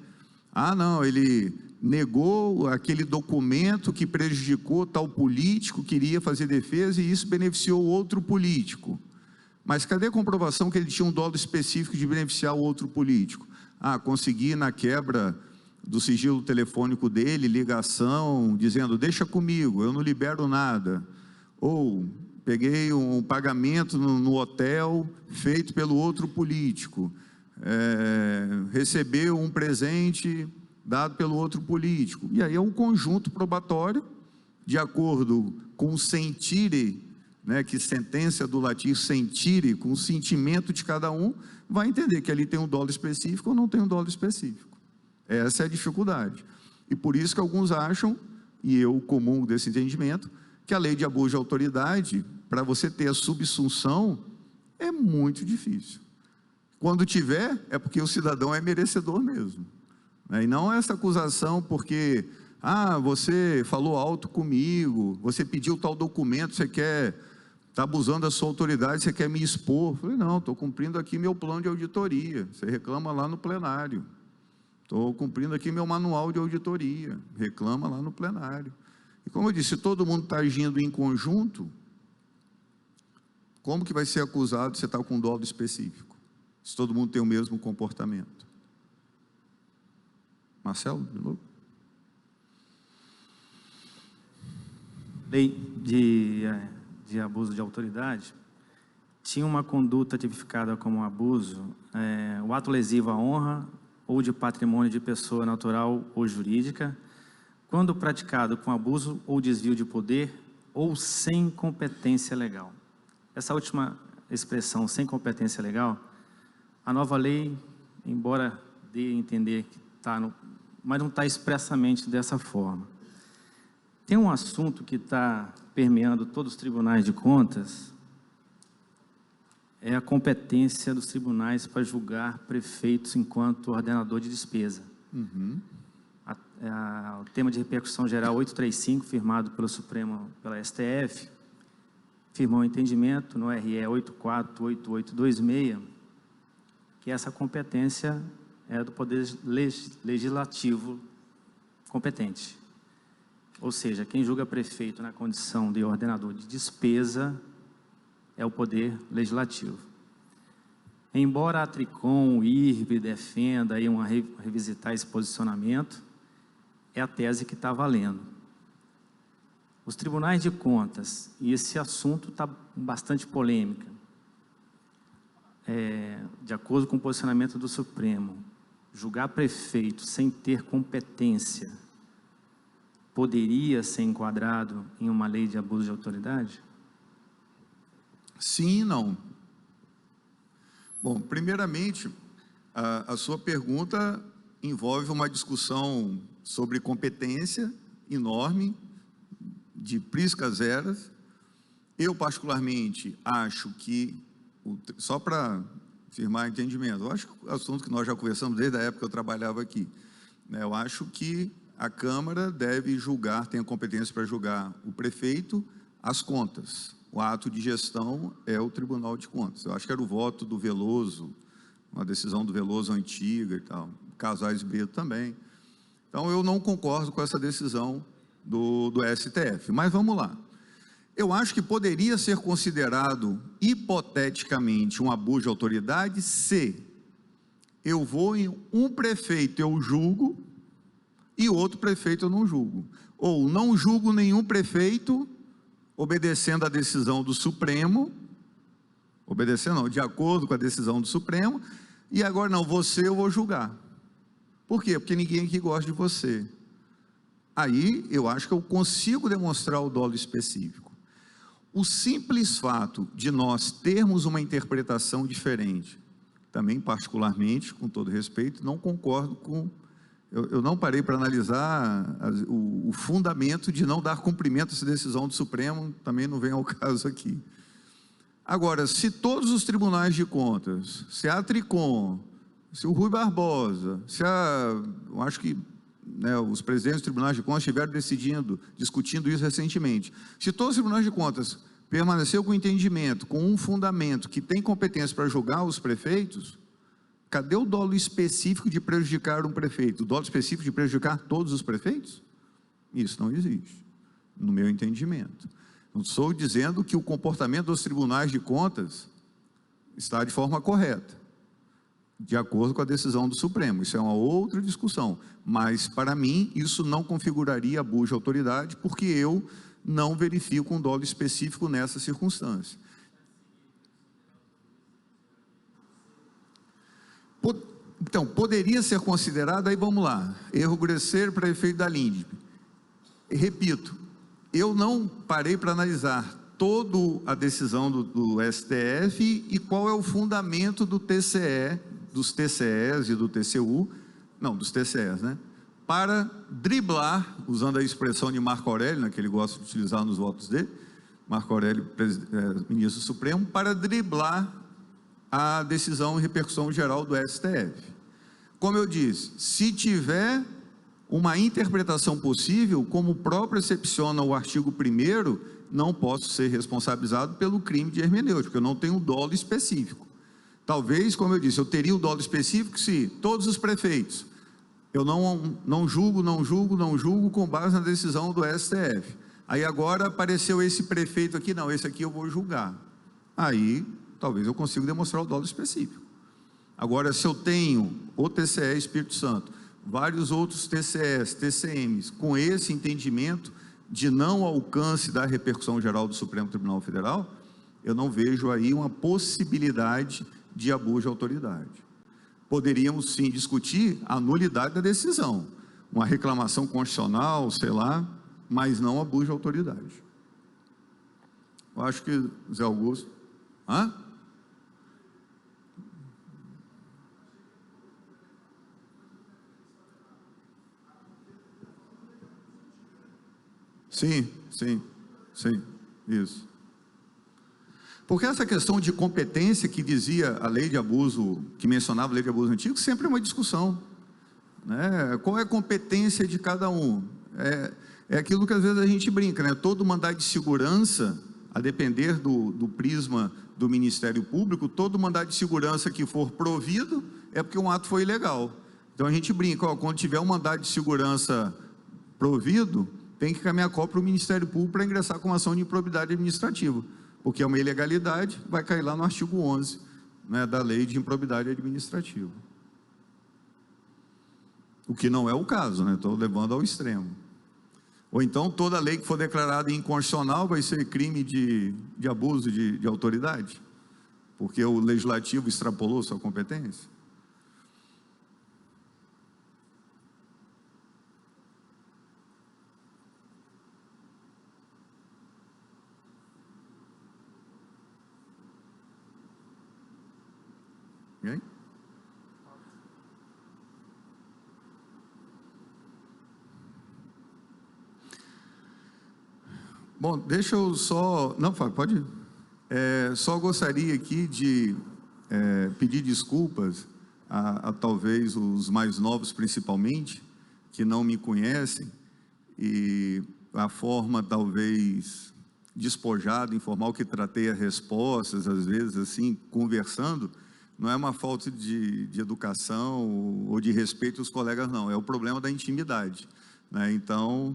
Não, ele negou aquele documento que prejudicou tal político, queria fazer defesa e isso beneficiou outro político. Mas cadê a comprovação que ele tinha um dolo específico de beneficiar o outro político? Consegui na quebra do sigilo telefônico dele, ligação, dizendo, deixa comigo, eu não libero nada. Ou peguei um pagamento no hotel feito pelo outro político, recebeu um presente dado pelo outro político. E aí é um conjunto probatório, de acordo com o sentire, né, que sentença do latim sentire, com o sentimento de cada um, vai entender que ali tem um dolo específico ou não tem um dolo específico. Essa é a dificuldade. E por isso que alguns acham, e eu comungo desse entendimento, que a lei de abuso de autoridade, para você ter a subsunção, é muito difícil. Quando tiver, é porque o cidadão é merecedor mesmo, né? E não essa acusação porque, você falou alto comigo, você pediu tal documento, você está abusando da sua autoridade, você quer me expor. Eu falei, não, estou cumprindo aqui meu plano de auditoria, você reclama lá no plenário. Estou cumprindo aqui meu manual de auditoria, reclama lá no plenário. E como eu disse, se todo mundo está agindo em conjunto, como que vai ser acusado se você está com um dolo específico? se todo mundo tem o mesmo comportamento. Marcelo, de novo. Lei de abuso de autoridade tinha uma conduta tipificada como abuso, o ato lesivo à honra ou de patrimônio de pessoa natural ou jurídica, quando praticado com abuso ou desvio de poder ou sem competência legal. Essa última expressão, sem competência legal, a nova lei, embora dê a entender que está, mas não está expressamente dessa forma. Tem um assunto que está permeando todos os tribunais de contas, é a competência dos tribunais para julgar prefeitos enquanto ordenador de despesa. O tema de repercussão geral 835, firmado pelo Supremo, pela STF, firmou um entendimento no RE 848826, que essa competência é do Poder Legislativo competente. Ou seja, quem julga prefeito na condição de ordenador de despesa é o Poder Legislativo. Embora a Tricom, o IRB defenda aí revisitar esse posicionamento, é a tese que está valendo. Os tribunais de contas, e esse assunto está bastante polêmico, de acordo com o posicionamento do Supremo, julgar prefeito sem ter competência poderia ser enquadrado em uma lei de abuso de autoridade? Sim e não. Bom, primeiramente, a sua pergunta envolve uma discussão sobre competência enorme, de priscas eras. Eu, particularmente, acho que, só para firmar entendimento, eu acho que o assunto que nós já conversamos desde a época que eu trabalhava aqui, né, eu acho que a Câmara deve julgar, tem a competência para julgar o prefeito, as contas. O ato de gestão é o Tribunal de Contas. Eu acho que era o voto do Veloso, uma decisão do Veloso antiga e tal, Casais Brito também. Então, eu não concordo com essa decisão do STF, mas vamos lá. Eu acho que poderia ser considerado, hipoteticamente, um abuso de autoridade se eu vou em um prefeito eu julgo e outro prefeito eu não julgo. Ou não julgo nenhum prefeito, obedecendo a decisão do Supremo, de acordo com a decisão do Supremo, e agora não, você eu vou julgar. Por quê? Porque ninguém aqui gosta de você. Aí eu acho que eu consigo demonstrar o dolo específico. O simples fato de nós termos uma interpretação diferente, também particularmente, com todo respeito, não concordo com... Eu não parei para analisar o fundamento de não dar cumprimento a essa decisão do Supremo, também não vem ao caso aqui. Agora, se todos os tribunais de contas, se a Tricom, se o Rui Barbosa, eu acho que os presidentes dos tribunais de contas estiveram discutindo isso recentemente, se todos os tribunais de contas permaneceram com entendimento, com um fundamento que tem competência para julgar os prefeitos, cadê o dolo específico de prejudicar um prefeito? O dolo específico de prejudicar todos os prefeitos? Isso não existe, no meu entendimento. Não estou dizendo que o comportamento dos tribunais de contas está de forma correta, de acordo com a decisão do Supremo. Isso é uma outra discussão. Mas, para mim, isso não configuraria abuso de autoridade, porque eu não verifico um dolo específico nessa circunstância. Então, poderia ser considerado, aí vamos lá, erro grosseiro para efeito da LINDB. Repito, eu não parei para analisar toda a decisão do STF e qual é o fundamento do TCE, dos TCEs e do TCU, não, dos TCEs, né? Para driblar, usando a expressão de Marco Aurélio, né, que ele gosta de utilizar nos votos dele, Marco Aurélio, ministro supremo, para driblar a decisão e repercussão geral do STF. Como eu disse, se tiver uma interpretação possível, como o próprio excepciona o artigo 1º, não posso ser responsabilizado pelo crime de hermenêutica, porque eu não tenho um dolo específico. Talvez, como eu disse, eu teria o dolo específico se todos os prefeitos, eu não julgo com base na decisão do STF. Aí agora apareceu esse prefeito aqui, não, esse aqui eu vou julgar. Aí, talvez eu consiga demonstrar o dolo específico. Agora, se eu tenho o TCE Espírito Santo, vários outros TCEs, TCMs, com esse entendimento de não alcance da repercussão geral do Supremo Tribunal Federal, eu não vejo aí uma possibilidade de abuso de autoridade. Poderíamos sim discutir a nulidade da decisão, uma reclamação constitucional, sei lá, mas não abuso de autoridade. Eu acho que Zé Augusto... Hã? Sim, isso. Porque essa questão de competência que dizia a lei de abuso, que mencionava a lei de abuso antigo, sempre é uma discussão, né? Qual é a competência de cada um? É aquilo que às vezes a gente brinca, né? Todo mandado de segurança, a depender do prisma do Ministério Público, todo mandado de segurança que for provido é porque um ato foi ilegal. Então a gente brinca, ó, quando tiver um mandado de segurança provido, tem que caminhar para o Ministério Público para ingressar com uma ação de improbidade administrativa, porque é uma ilegalidade, vai cair lá no artigo 11, né, da Lei de Improbidade Administrativa. O que não é o caso, né? Estou levando ao extremo. Ou então toda lei que for declarada inconstitucional vai ser crime de abuso de autoridade, porque o legislativo extrapolou sua competência. Okay? Bom, deixa eu só... Não, Fábio, pode ir. Só gostaria aqui de pedir desculpas a talvez os mais novos, principalmente, que não me conhecem, e a forma talvez despojada, informal, que tratei as respostas, às vezes assim, conversando, não é uma falta de educação ou de respeito aos colegas, não, é o problema da intimidade, né? Então,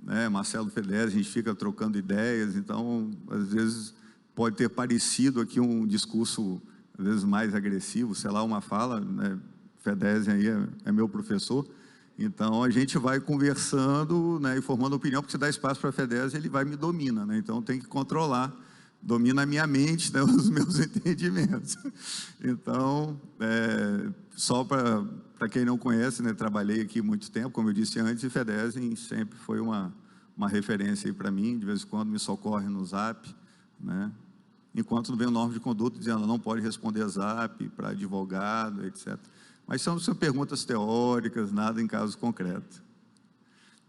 né, Marcelo Fedez, a gente fica trocando ideias, então, às vezes, pode ter parecido aqui um discurso, às vezes, mais agressivo, sei lá, uma fala, né? Fedez aí é meu professor, então a gente vai conversando, né, e formando opinião, porque se dá espaço para Fedez, ele vai me domina, né? Então tem que controlar, domina a minha mente, né, os meus entendimentos. Então, só para quem não conhece, né, trabalhei aqui muito tempo, como eu disse antes, e Fedez sempre foi uma referência para mim, de vez em quando me socorre no Zap, né? Enquanto não vem norma de conduta dizendo não pode responder a Zap para advogado, etc. Mas são perguntas teóricas, nada em caso concreto.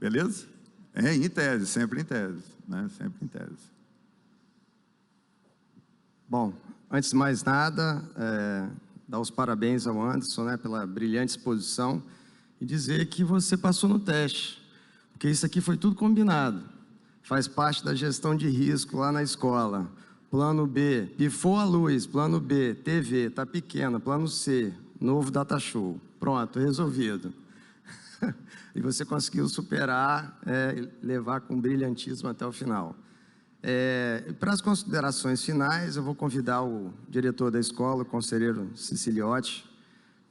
Beleza? Em tese, sempre em tese, né? Sempre em tese. Bom, antes de mais nada, dar os parabéns ao Anderson, né, pela brilhante exposição e dizer que você passou no teste, porque isso aqui foi tudo combinado, faz parte da gestão de risco lá na escola. Plano B, pifou a luz, plano B, TV, tá pequena, plano C, novo data show, pronto, resolvido. E você conseguiu superar, levar com brilhantismo até o final. Para as considerações finais, eu vou convidar o diretor da escola, o conselheiro Siciliotti,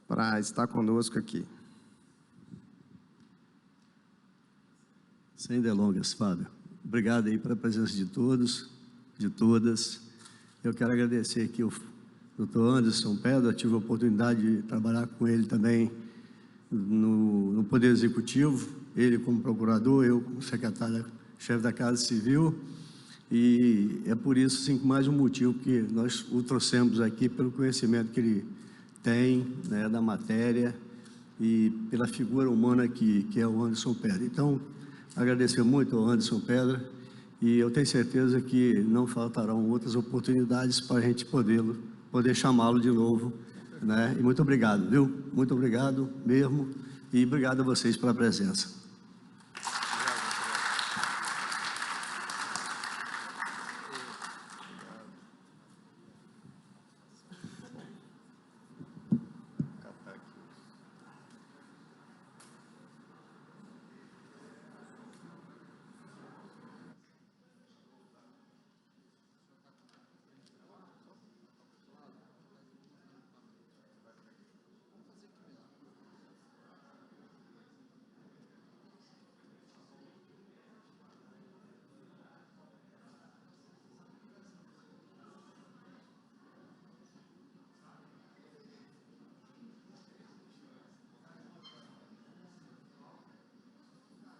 para estar conosco aqui. Sem delongas, Fábio. Obrigado aí pela presença de todos, de todas. Eu quero agradecer aqui o doutor Anderson Pedro, eu tive a oportunidade de trabalhar com ele também no Poder Executivo, ele como procurador, eu como secretário-chefe da Casa Civil, e é por isso, sim, mais um motivo que nós o trouxemos aqui, pelo conhecimento que ele tem, né, da matéria e pela figura humana que é o Anderson Pedro. Então, agradecer muito ao Anderson Pedro, e eu tenho certeza que não faltarão outras oportunidades para a gente poder chamá-lo de novo, né? E muito obrigado, viu? Muito obrigado mesmo, e obrigado a vocês pela presença.